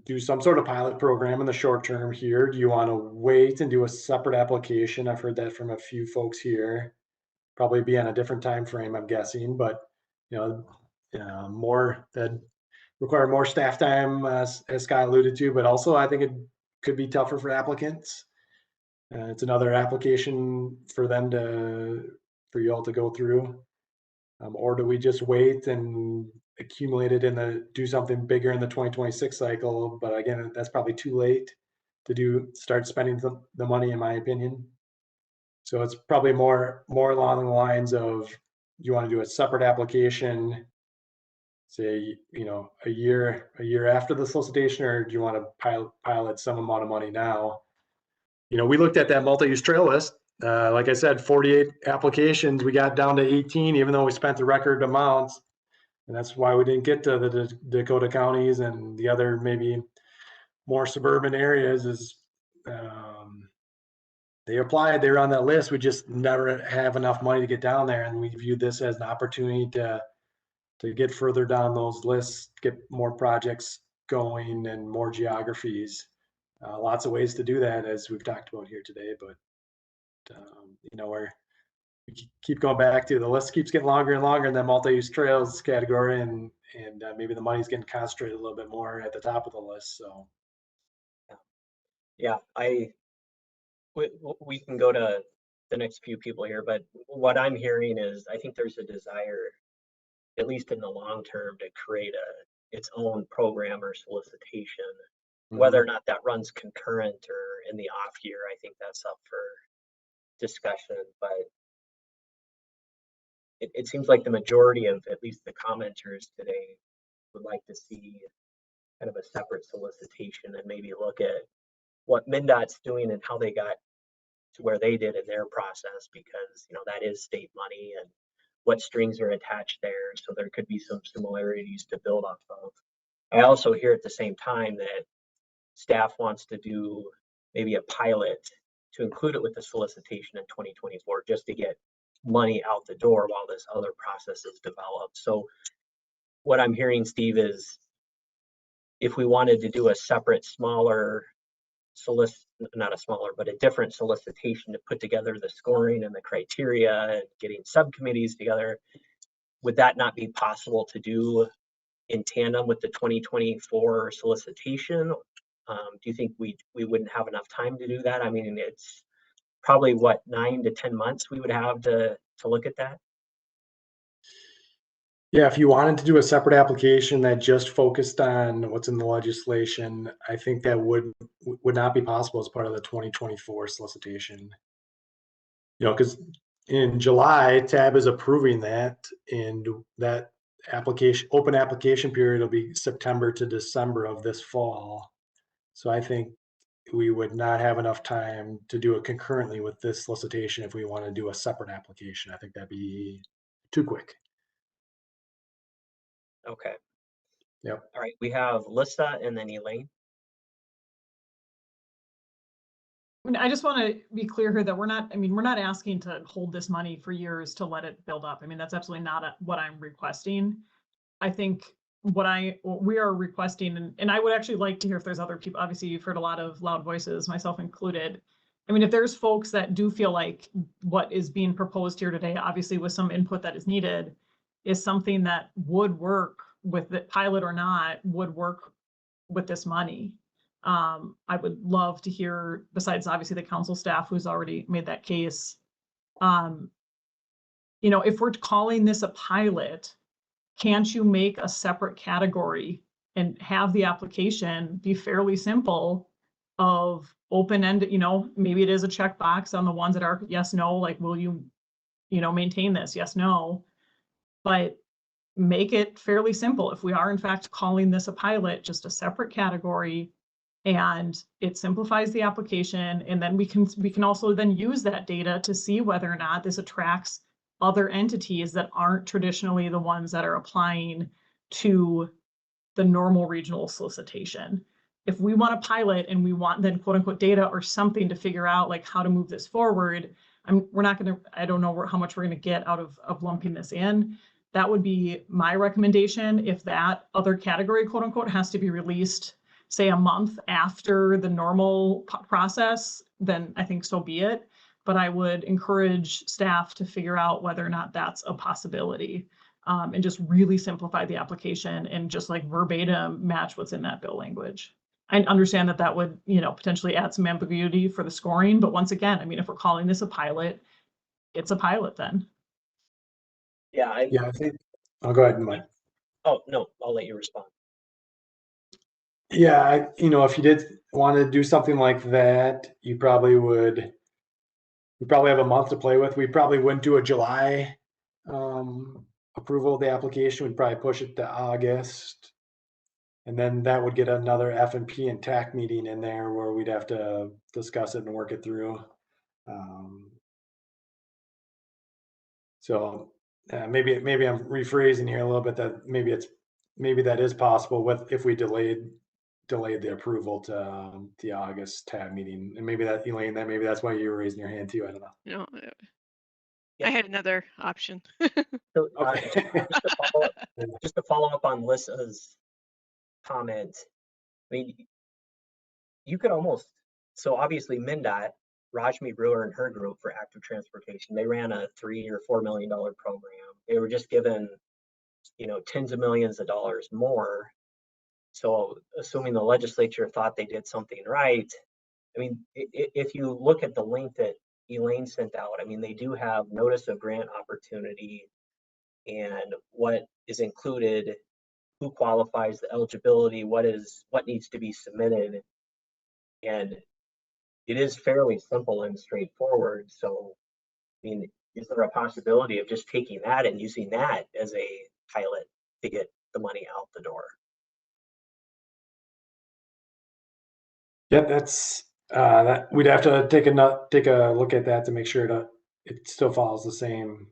L: do some sort of pilot program in the short term here? Do you want to wait and do a separate application? I've heard that from a few folks here. Probably be on a different time frame, I'm guessing, but more that require more staff time, as Scott alluded to. But also, I think it could be tougher for applicants. It's another application for them for you all to go through. Or do we just wait and accumulate it do something bigger in the 2026 cycle? But again, that's probably too late to start spending the money, in my opinion. So it's probably more along the lines of, you want to do a separate application, say, a year after the solicitation, or do you want to pilot some amount of money now? We looked at that multi-use trail list. Like I said, 48 applications, we got down to 18, even though we spent the record amounts. And that's why we didn't get to the Dakota counties and the other maybe more suburban areas is they applied, they were on that list. We just never have enough money to get down there. And we viewed this as an opportunity to get further down those lists, get more projects going and more geographies. Lots of ways to do that, as we've talked about here today, but we keep going back to the list keeps getting longer and longer in that multi-use trails category, and maybe the money's getting concentrated a little bit more at the top of the list. So
C: yeah, we can go to the next few people here, but what I'm hearing is I think there's a desire, at least in the long term, to create its own program or solicitation. Whether or not that runs concurrent or in the off year, I think that's up discussion, but it seems like the majority of at least the commenters today would like to see kind of a separate solicitation and maybe look at what MnDOT's doing and how they got to where they did in their process, because that is state money and what strings are attached there. So there could be some similarities to build off of. I also hear at the same time that staff wants to do maybe a pilot to include it with the solicitation in 2024, just to get money out the door while this other process is developed. So what I'm hearing, Steve, is if we wanted to do a separate, smaller not a smaller, but a different solicitation to put together the scoring and the criteria and getting subcommittees together, would that not be possible to do in tandem with the 2024 solicitation? Do you think we wouldn't have enough time to do that? I mean, it's probably what, 9 to 10 months we would have to look at that.
L: Yeah, if you wanted to do a separate application that just focused on what's in the legislation, I think that would not be possible as part of the 2024 solicitation. Because in July, TAB is approving that, and that open application period will be September to December of this fall. So I think we would not have enough time to do it concurrently with this solicitation if we want to do a separate application. I think that'd be too quick.
C: Okay.
L: Yep.
C: All right. We have Lissa and then Elaine.
J: I mean, I just want to be clear here that we're not asking to hold this money for years to let it build up. I mean, that's absolutely not what I'm requesting. I think what we are requesting, and I would actually like to hear if there's other people. Obviously, you've heard a lot of loud voices, myself included. I mean, if there's folks that do feel like what is being proposed here today, obviously with some input that is needed, is something that would work with the pilot or not, would work with this money. I would love to hear, besides obviously the council staff who's already made that case, if we're calling this a pilot, can't you make a separate category and have the application be fairly simple of open-ended, maybe it is a checkbox on the ones that are yes, no, like, will you, maintain this? Yes, no. But make it fairly simple. If we are in fact calling this a pilot, just a separate category, and it simplifies the application, and then we can also then use that data to see whether or not this attracts other entities that aren't traditionally the ones that are applying to the normal regional solicitation. If we want a pilot and we want then quote unquote data or something to figure out like how to move this forward, I don't know how much we're going to get out of lumping this in. That would be my recommendation. If that other category, quote unquote, has to be released, say, a month after the normal process, then I think so be it. But I would encourage staff to figure out whether or not that's a possibility, and just really simplify the application and just like verbatim match what's in that bill language. I understand that would, potentially add some ambiguity for the scoring. But once again, I mean, if we're calling this a pilot, it's a pilot then.
C: Yeah.
L: I think. I'll go ahead, Mike.
C: Oh, no, I'll let you respond.
L: Yeah, if you did want to do something like that, we probably have a month to play with. We probably wouldn't do a July approval of the application. We'd probably push it to August. And then that would get another F&P and TAC meeting in there where we'd have to discuss it and work it through. So maybe I'm rephrasing here a little bit, that maybe that is possible if we delayed the approval to the August TAB meeting. And maybe that, Elaine, maybe that's why you were raising your hand too. I don't know.
K: No, I had another option.
C: So,
L: Okay.
C: just to follow up on Lissa's comment, I mean, you could almost, so obviously MnDOT, Rajmi Brewer and her group for active transportation, they ran a $3 or $4 million program. They were just given, tens of millions of dollars more. So assuming the legislature thought they did something right, I mean, if you look at the link that Elaine sent out, I mean, they do have notice of grant opportunity and what is included, who qualifies, the eligibility, what needs to be submitted. And it is fairly simple and straightforward. So, I mean, is there a possibility of just taking that and using that as a pilot to get the money out the door?
L: Yeah, that's that we'd have to take a look at that to make sure it still follows the same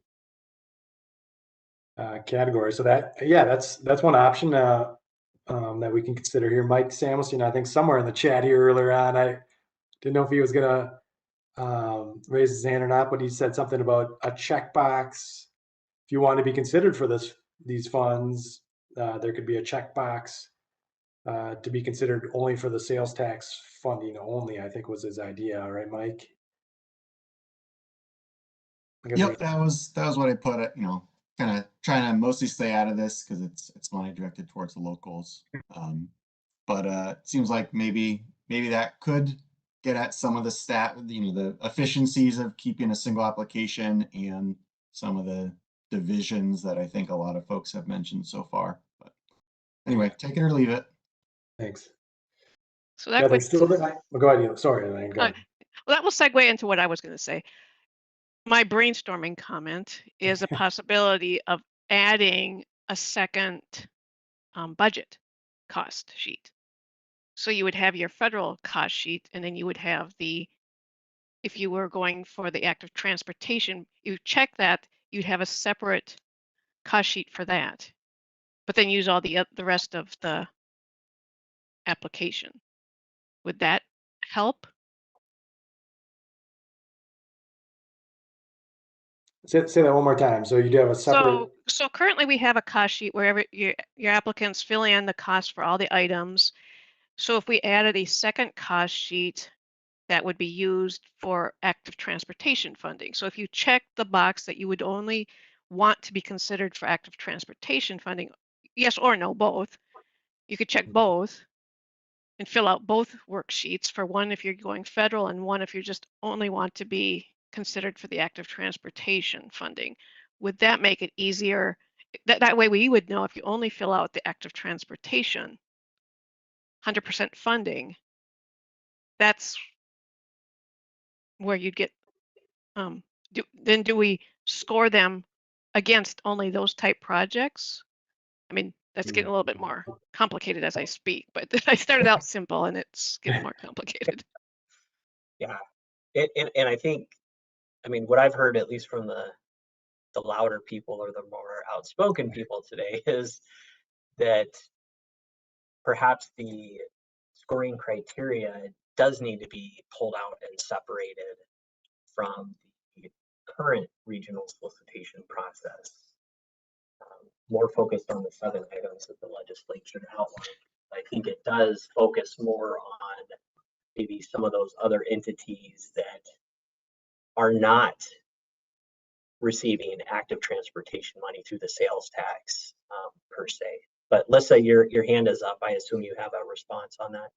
L: category. So that's one option that we can consider here. Mike Samuelson, I think somewhere in the chat here earlier on, I didn't know if he was gonna raise his hand or not, but he said something about a checkbox. If you want to be considered for these funds, there could be a checkbox to be considered only for the sales tax funding only, I think was his idea, right, Mike?
I: Yep, that was what I put it, kind of trying to mostly stay out of this because it's money directed towards the locals. But it seems like maybe that could get at some of the the efficiencies of keeping a single application and some of the divisions that I think a lot of folks have mentioned so far. But anyway, take it or leave it.
L: Thanks.
K: So that would,
L: go ahead. Sorry, Elaine. Go ahead.
K: well, that will segue into what I was going to say. My brainstorming comment is a possibility of adding a second budget cost sheet. So you would have your federal cost sheet, and then you would have if you were going for the active transportation, you check that, you'd have a separate cost sheet for that, but then use all the rest of the application. Would that help?
L: Say that one more time. So you do have a separate.
K: So currently we have a cost sheet wherever your applicants fill in the cost for all the items. So if we added a second cost sheet that would be used for active transportation funding. So if you check the box that you would only want to be considered for active transportation funding, yes or no, both, you could check both and fill out both worksheets, for one if you're going federal and one if you just only want to be considered for the active transportation funding. Would that make it easier? That way we would know if you only fill out the active transportation 100% funding, that's where you'd get, do we score them against only those type projects? I mean, that's getting a little bit more complicated as I speak, but I started out simple and it's getting more complicated.
C: Yeah, and I think, I mean, what I've heard, at least from the louder people or the more outspoken people today, is that perhaps the scoring criteria does need to be pulled out and separated from the current regional solicitation process. More focused on the 7 items that the legislature outlined. I think it does focus more on maybe some of those other entities that are not receiving active transportation money through the sales tax per se. But Lissa, your hand is up. I assume you have a response on that.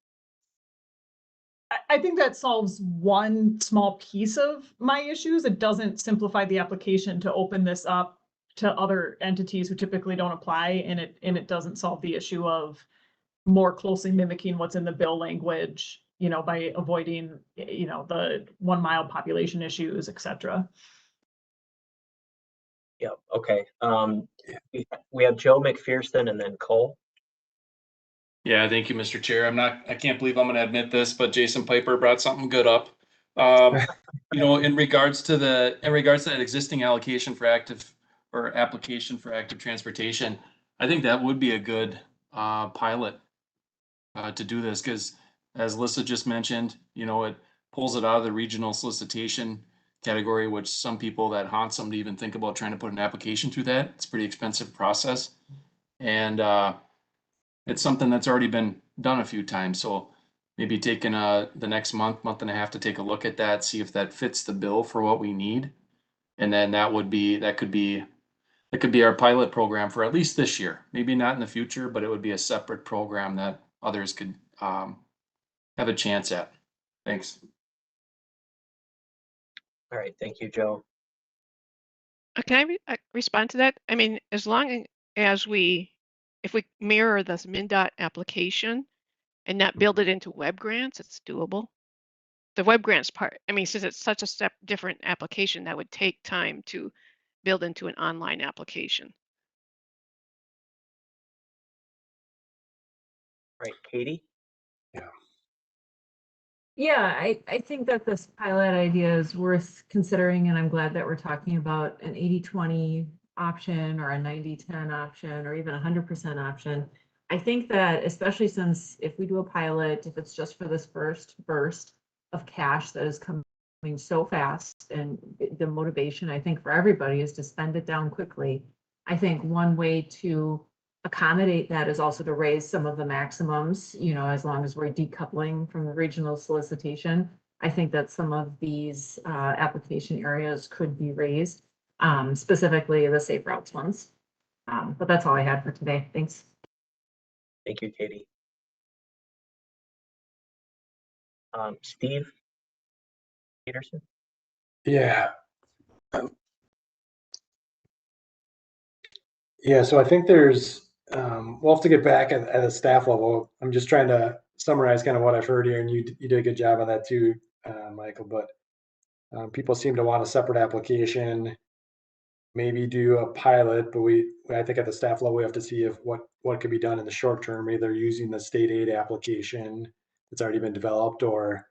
J: I think that solves one small piece of my issues. It doesn't simplify the application to open this up to other entities who typically don't apply, and it doesn't solve the issue of more closely mimicking what's in the bill language, by avoiding, the 1 mile population issues, etc.
C: Yeah, okay. We have Joe McPherson and then Cole.
F: Yeah, thank you, Mr. Chair. I can't believe I'm going to admit this, but Jason Piper brought something good up. In regards to that existing allocation for application for active transportation, I think that would be a good pilot to do this, because as Lissa just mentioned, it pulls it out of the regional solicitation category, which some people, that haunts them to even think about trying to put an application through that. It's a pretty expensive process. And it's something that's already been done a few times. So maybe taking the next month and a half to take a look at that, see if that fits the bill for what we need. And then that could be our pilot program for at least this year. Maybe not in the future, but it would be a separate program that others could have a chance at. Thanks.
C: All right, thank you, Joe.
K: Can I respond to that? I mean, as long as if we mirror this MnDOT application and not build it into web grants, it's doable. the web grants part. I mean, since it's such a step different application, that would take time to build into an online application.
C: Right, Katie?
S: Yeah, I think that this pilot idea is worth considering, and I'm glad that we're talking about an 80-20 option or a 90-10 option or even a 100% option. I think that especially since if we do a pilot, if it's just for this first burst of cash that is coming so fast, and the motivation I think for everybody is to spend it down quickly. I think one way to accommodate that is also to raise some of the maximums, you know, as long as we're decoupling from the regional solicitation. I think that some of these application areas could be raised, specifically the safe routes ones. But that's all I had for today. Thanks.
C: Thank you, Katie. Steve Peterson?
L: Yeah. Yeah, so I think there's, we'll have to get back at a staff level. I'm just trying to summarize kind of what I've heard here, and you did a good job on that too, Michael, but people seem to want a separate application, maybe do a pilot, but I think at the staff level, we have to see if what could be done in the short term, either using the state aid application that's already been developed or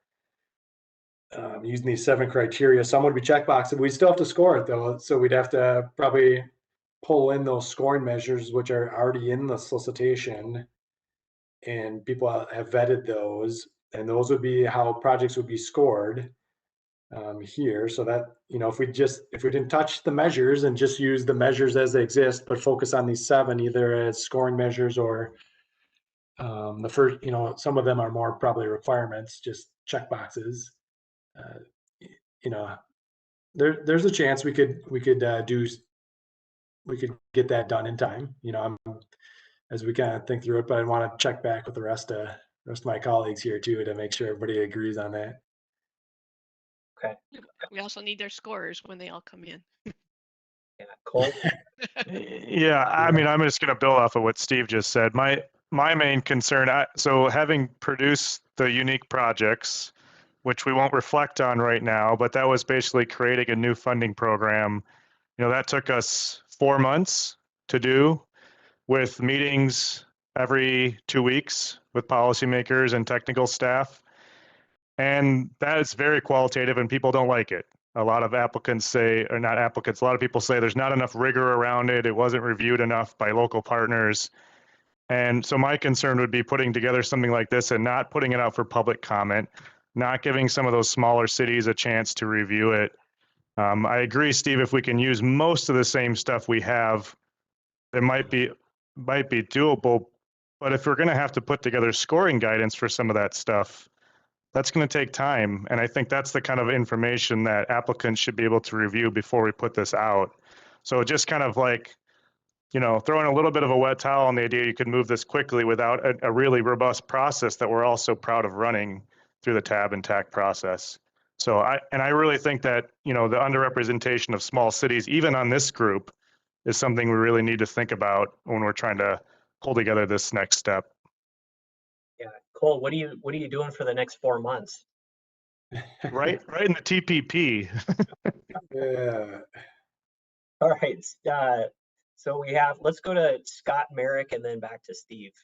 L: using these 7 criteria. Some would be checkboxes. We still have to score it though. So we'd have to probably pull in those scoring measures, which are already in the solicitation, and people have vetted those, and those would be how projects would be scored here. So that, you know, if we didn't touch the measures and just use the measures as they exist, but focus on these 7, either as scoring measures or the first, you know, some of them are more probably requirements, just check boxes. You know, there's a chance we could get that done in time. You know, as we kind of think through it, but I want to check back with the rest of my colleagues here too to make sure everybody agrees on that.
C: Okay.
K: We also need their scores when they all come in.
C: Yeah, Cole?
M: Yeah, I mean, I'm just going to build off of what Steve just said. My main concern, so having produced the unique projects, which we won't reflect on right now, but that was basically creating a new funding program. You know, that took us 4 months to do, with meetings every 2 weeks with policymakers and technical staff. And that is very qualitative, and people don't like it. A lot of applicants say, or not applicants, a lot of people say there's not enough rigor around it. It wasn't reviewed enough by local partners. And so my concern would be putting together something like this and not putting it out for public comment, not giving some of those smaller cities a chance to review it. I agree, Steve, if we can use most of the same stuff we have, it might be doable. But if we're going to have to put together scoring guidance for some of that stuff, that's going to take time. And I think that's the kind of information that applicants should be able to review before we put this out. So just kind of like, you know, throwing a little bit of a wet towel on the idea you could move this quickly without a really robust process that we're all so proud of running through the TAB and TAC process. So I really think that, you know, the underrepresentation of small cities, even on this group, is something we really need to think about when we're trying to pull together this next step.
C: Yeah, Cole, what are you doing for the next 4 months?
M: Right in the TPP.
L: Yeah.
C: All right. So let's go to Scott Merrick and then back to Steve.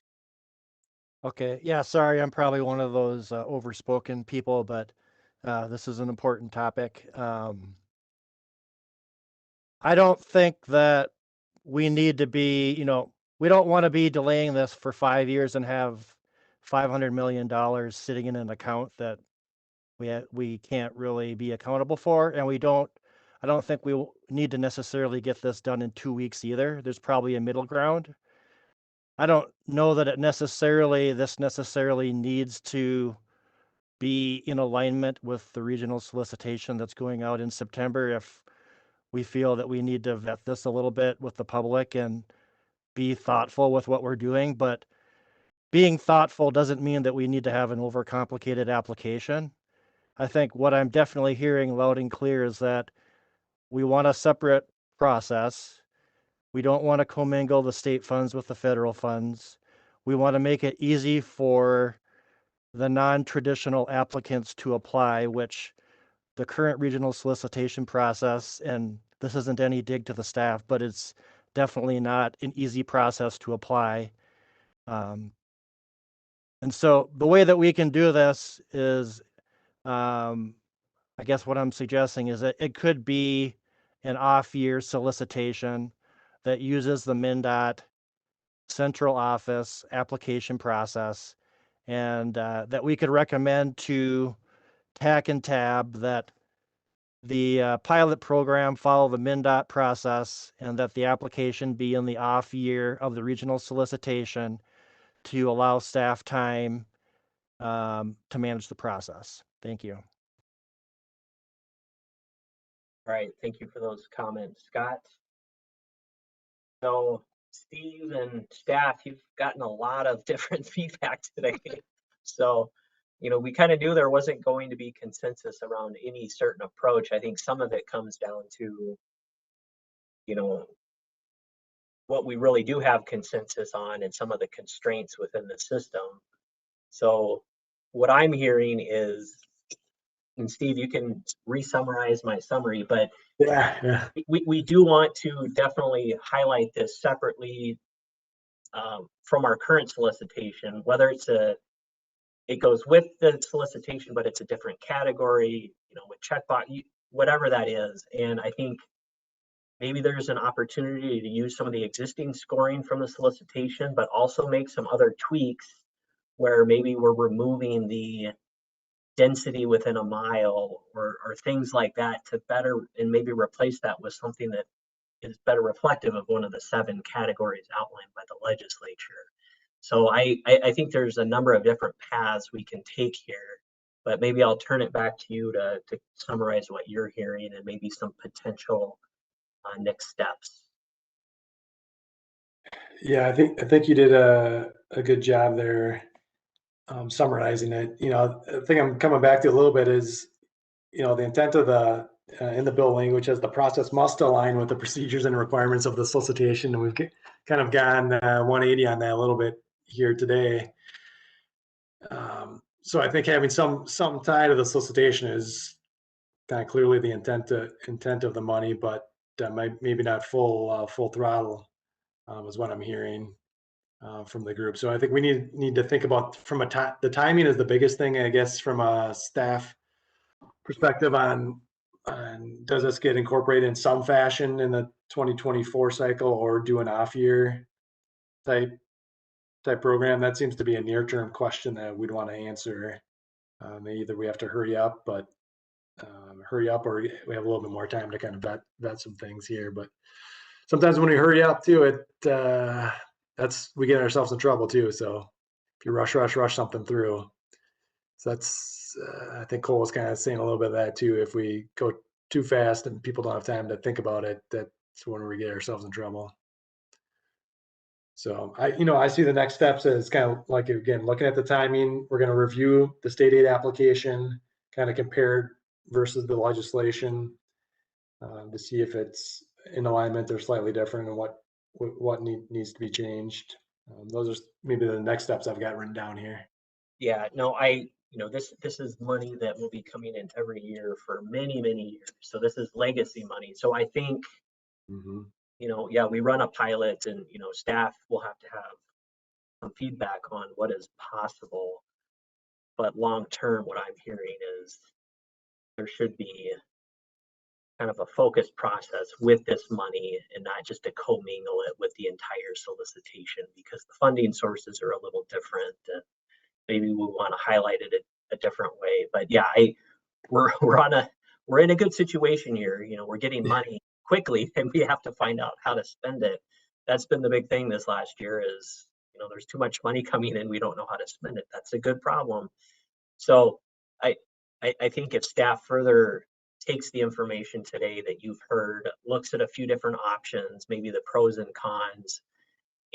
N: Okay, yeah, sorry, I'm probably one of those overspoken people, but this is an important topic. I don't think that we need to be, you know, we don't want to be delaying this for 5 years and have $500 million sitting in an account that we can't really be accountable for. And I don't think we need to necessarily get this done in 2 weeks either. There's probably a middle ground. I don't know that this necessarily needs to be in alignment with the regional solicitation that's going out in September. If we feel that we need to vet this a little bit with the public and be thoughtful with what we're doing, but being thoughtful doesn't mean that we need to have an overcomplicated application. I think what I'm definitely hearing loud and clear is that we want a separate process. We don't want to commingle the state funds with the federal funds. We want to make it easy for the non-traditional applicants to apply, which the current regional solicitation process, and this isn't any dig to the staff, but it's definitely not an easy process to apply. And so the way that we can do this is, I guess what I'm suggesting is that it could be an off-year solicitation that uses the MnDOT central office application process, and that we could recommend to TAC and TAB that the pilot program follow the MnDOT process, and that the application be in the off year of the regional solicitation to allow staff time to manage the process. Thank you.
C: All right, thank you for those comments, Scott. So Steve and staff, you've gotten a lot of different feedback today. So, you know, we kind of knew there wasn't going to be consensus around any certain approach. I think some of it comes down to, you know, what we really do have consensus on and some of the constraints within the system. So what I'm hearing is, and Steve, you can re-summarize my summary, but
L: yeah.
C: We do want to definitely highlight this separately from our current solicitation, whether it goes with the solicitation, but it's a different category, you know, with checkbox, whatever that is. And I think maybe there's an opportunity to use some of the existing scoring from the solicitation, but also make some other tweaks where maybe we're removing the density within a mile or things like that to better, and maybe replace that with something that is better reflective of one of the 7 categories outlined by the legislature. So I think there's a number of different paths we can take here, but maybe I'll turn it back to you to summarize what you're hearing and maybe some potential next steps.
L: Yeah, I think you did a good job there summarizing it. You know, the thing I'm coming back to a little bit is, you know, the intent of the in the bill language as the process must align with the procedures and requirements of the solicitation, and we've kind of gone 180 on that a little bit here today. So I think having some tie to the solicitation is kind of clearly the intent of the money, but maybe not full throttle is what I'm hearing from the group. So I think we need to think about from the timing is the biggest thing, I guess, from a staff perspective on does this get incorporated in some fashion in the 2024 cycle or do an off year type program? That seems to be a near term question that we'd want to answer. Either we have to hurry up or we have a little bit more time to kind of vet some things here. But sometimes when we hurry up to it, we get ourselves in trouble too. So if you rush something through, so that's I think Cole was kind of saying a little bit of that too. If we go too fast and people don't have time to think about it, that's when we get ourselves in trouble. So I see the next steps as kind of like, again, looking at the timing. We're going to review the state aid application, kind of compared versus the legislation to see if it's in alignment or slightly different and what needs to be changed. Those are maybe the next steps I've got written down here.
C: Yeah, no, this is money that will be coming in every year for many, many years. So this is legacy money. So I think, you know, yeah, we run a pilot and, you know, staff will have to have some feedback on what is possible. But long term, what I'm hearing is there should be kind of a focused process with this money and not just to commingle it with the entire solicitation, because the funding sources are a little different. Maybe we want to highlight it a different way. But yeah, we're in a good situation here. You know, we're getting money quickly and we have to find out how to spend it. That's been the big thing this last year is, you know, there's too much money coming in. We don't know how to spend it. That's a good problem. So I think if staff further takes the information today that you've heard, looks at a few different options, maybe the pros and cons,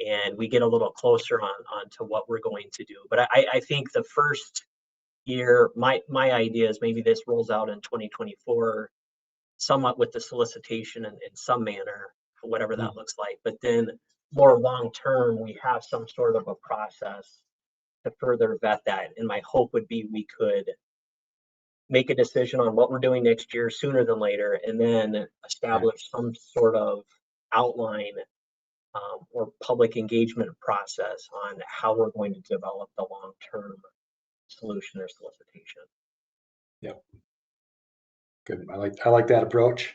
C: and we get a little closer on to what we're going to do. But I think the first year, my idea is maybe this rolls out in 2024, somewhat with the solicitation in some manner, whatever that looks like. But then more long term, we have some sort of a process further vet that. And my hope would be we could make a decision on what we're doing next year sooner than later, and then establish some sort of outline or public engagement process on how we're going to develop the long-term solution or solicitation.
L: Yep. Good. I like that approach.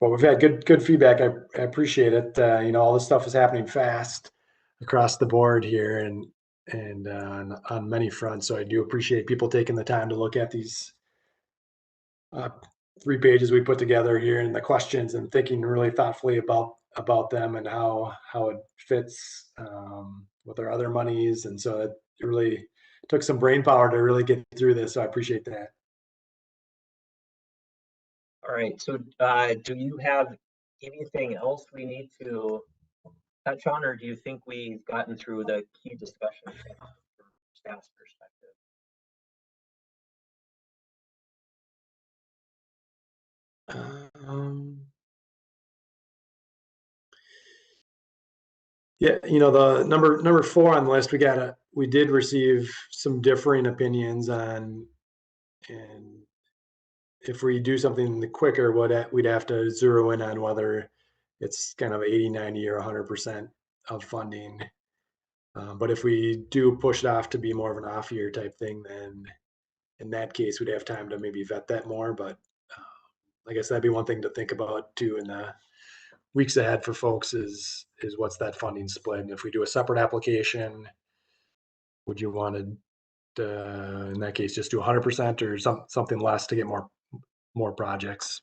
L: Well, we've had good feedback. I appreciate it. You know, all this stuff is happening fast across the board here and on many fronts. So I do appreciate people taking the time to look at these 3 pages we put together here and the questions and thinking really thoughtfully about them and how it fits with our other monies. And so it really took some brain power to really get through this. So I appreciate that.
C: All right, so do you have anything else we need to touch on, or do you think we've gotten through the key discussions from staff's perspective?
L: Yeah, you know, the number 4 on the list, we did receive some differing opinions on, and if we do something quicker, we'd have to zero in on whether it's kind of 80, 90, or 100% of funding. But if we do push it off to be more of an off year type thing, then in that case, we'd have time to maybe vet that more. But I guess that'd be one thing to think about too in the weeks ahead for folks is what's that funding split? And if we do a separate application, would you want to, in that case, just do 100% or something less to get more projects?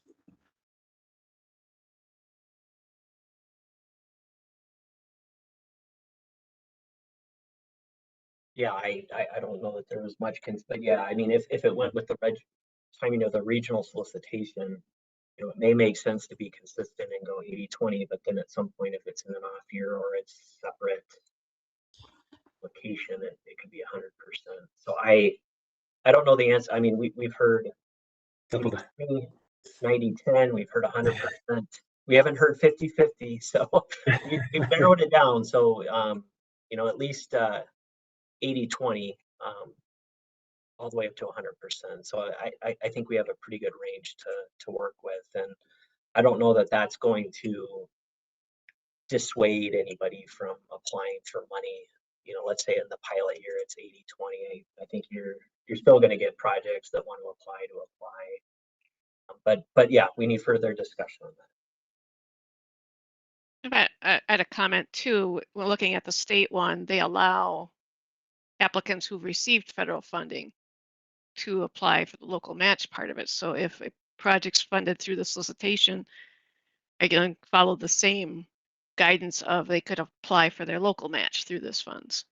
C: Yeah, I don't know that there was much, but yeah, I mean, if it went with the timing of the regional solicitation, you know, it may make sense to be consistent and go 80-20, but then at some point, if it's in an off year or it's separate location, it could be 100%. So I don't know the answer. I mean, we've heard 90-10, we've heard 100%. We haven't heard 50-50, so we've narrowed it down. So you know, at least 80-20, all the way up to 100%. So I think we have a pretty good range to work with, and I don't know that that's going to dissuade anybody from applying for money. You know, let's say in the pilot year it's 80-20. I think you're still going to get projects that want to apply. But yeah, we need further discussion on that.
K: I had a comment too. We're looking at the state one. They allow applicants who've received federal funding to apply for the local match part of it. So if a project's funded through the solicitation, again, follow the same guidance of they could apply for their local match through this funds.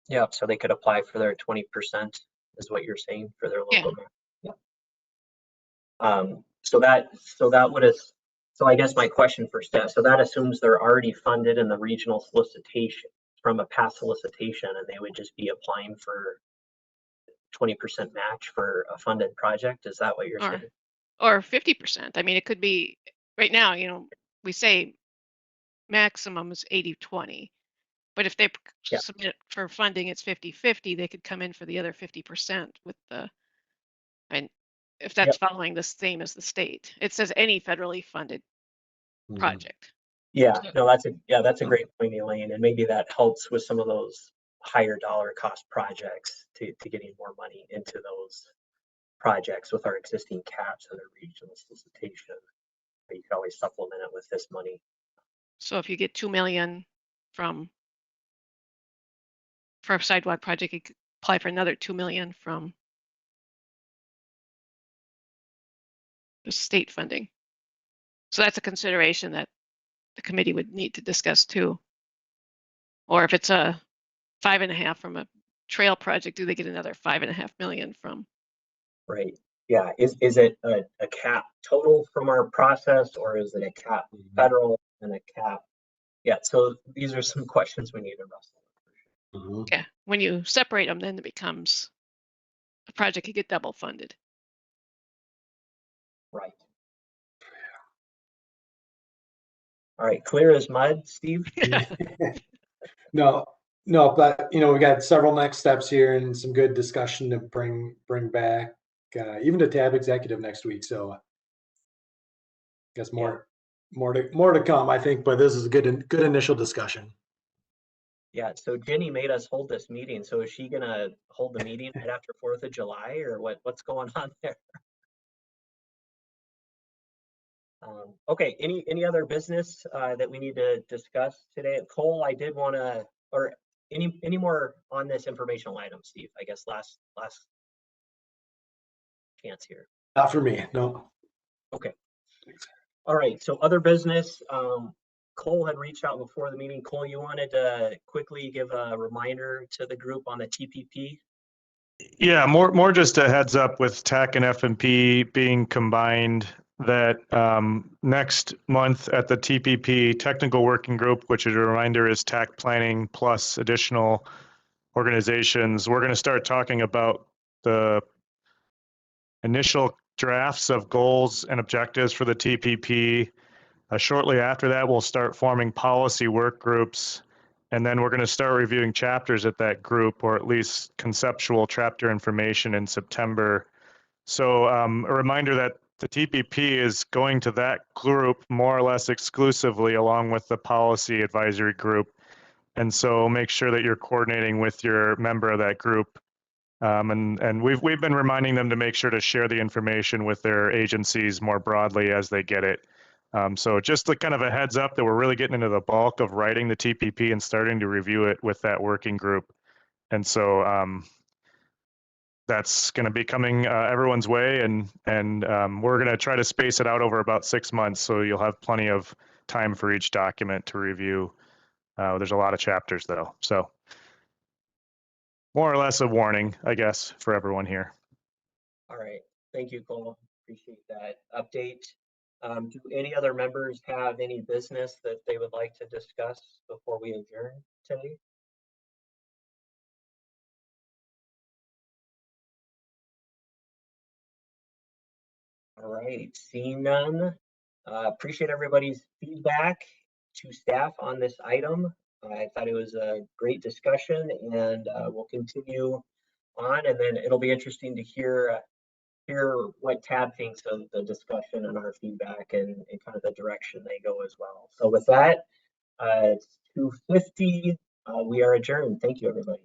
C: Yeah, so they could apply for their 20% is what you're saying for their local match. Yeah. So that would have, so I guess my question for staff, so that assumes they're already funded in the regional solicitation from a past solicitation, and they would just be applying for 20% match for a funded project. Is that what you're saying?
K: Or 50%. I mean, it could be right now, you know, we say maximum is 80-20, but if they submit for funding, it's 50-50, they could come in for the other 50% with the, and if that's following the same as the state, it says any federally funded project.
C: Yeah, no, that's a great point, Elaine, and maybe that helps with some of those higher dollar cost projects to getting more money into those projects with our existing caps and the regional solicitation. But you can always supplement it with this money.
K: So if you get 2 million for a sidewalk project, you could apply for another 2 million from the state funding. So that's a consideration that the committee would need to discuss too. Or if it's a 5.5 from a trail project, do they get another 5.5 million from?
C: Right. Yeah. Is it a cap total from our process, or is it a cap federal and a cap? Yeah. So these are some questions we need to wrestle.
K: Yeah. When you separate them, then it becomes a project could get double funded.
C: Right. All right, clear as mud, Steve?
L: No, but we got several next steps here and some good discussion to bring back, even to TAB executive next week. So I guess more to come, I think, but this is a good initial discussion.
C: Yeah, so Jenny made us hold this meeting. So is she gonna hold the meeting right after 4th of July, or what's going on there? Okay, any other business that we need to discuss today? Cole, I did want to, or any more on this informational item, Steve? I guess last chance here.
L: Not for me, no.
C: Okay. All right, so other business, Cole had reached out before the meeting. Cole, you wanted to quickly give a reminder to the group on the TPP?
M: Yeah, more just a heads up with TAC and F&P being combined that next month at the TPP Technical Working Group, which is a reminder is TAC planning plus additional organizations, we're going to start talking about the initial drafts of goals and objectives for the TPP. Shortly after that, we'll start forming policy work groups, and then we're going to start reviewing chapters at that group, or at least conceptual chapter information in September. So a reminder that the TPP is going to that group more or less exclusively along with the policy advisory group. And so make sure that you're coordinating with your member of that group. And we've been reminding them to make sure to share the information with their agencies more broadly as they get it. So just like kind of a heads up that we're really getting into the bulk of writing the TPP and starting to review it with that working group. And so that's going to be coming everyone's way, and we're going to try to space it out over about 6 months, so you'll have plenty of time for each document to review. There's a lot of chapters though, so more or less a warning, I guess, for everyone here.
C: All right, thank you, Cole. Appreciate that update. Do any other members have any business that they would like to discuss before we adjourn today? All right, seeing none, appreciate everybody's feedback to staff on this item. I thought it was a great discussion, and we'll continue on, and then it'll be interesting to hear what TAB thinks of the discussion and our feedback and kind of the direction they go as well. So with that, it's 2:50. We are adjourned. Thank you, everybody.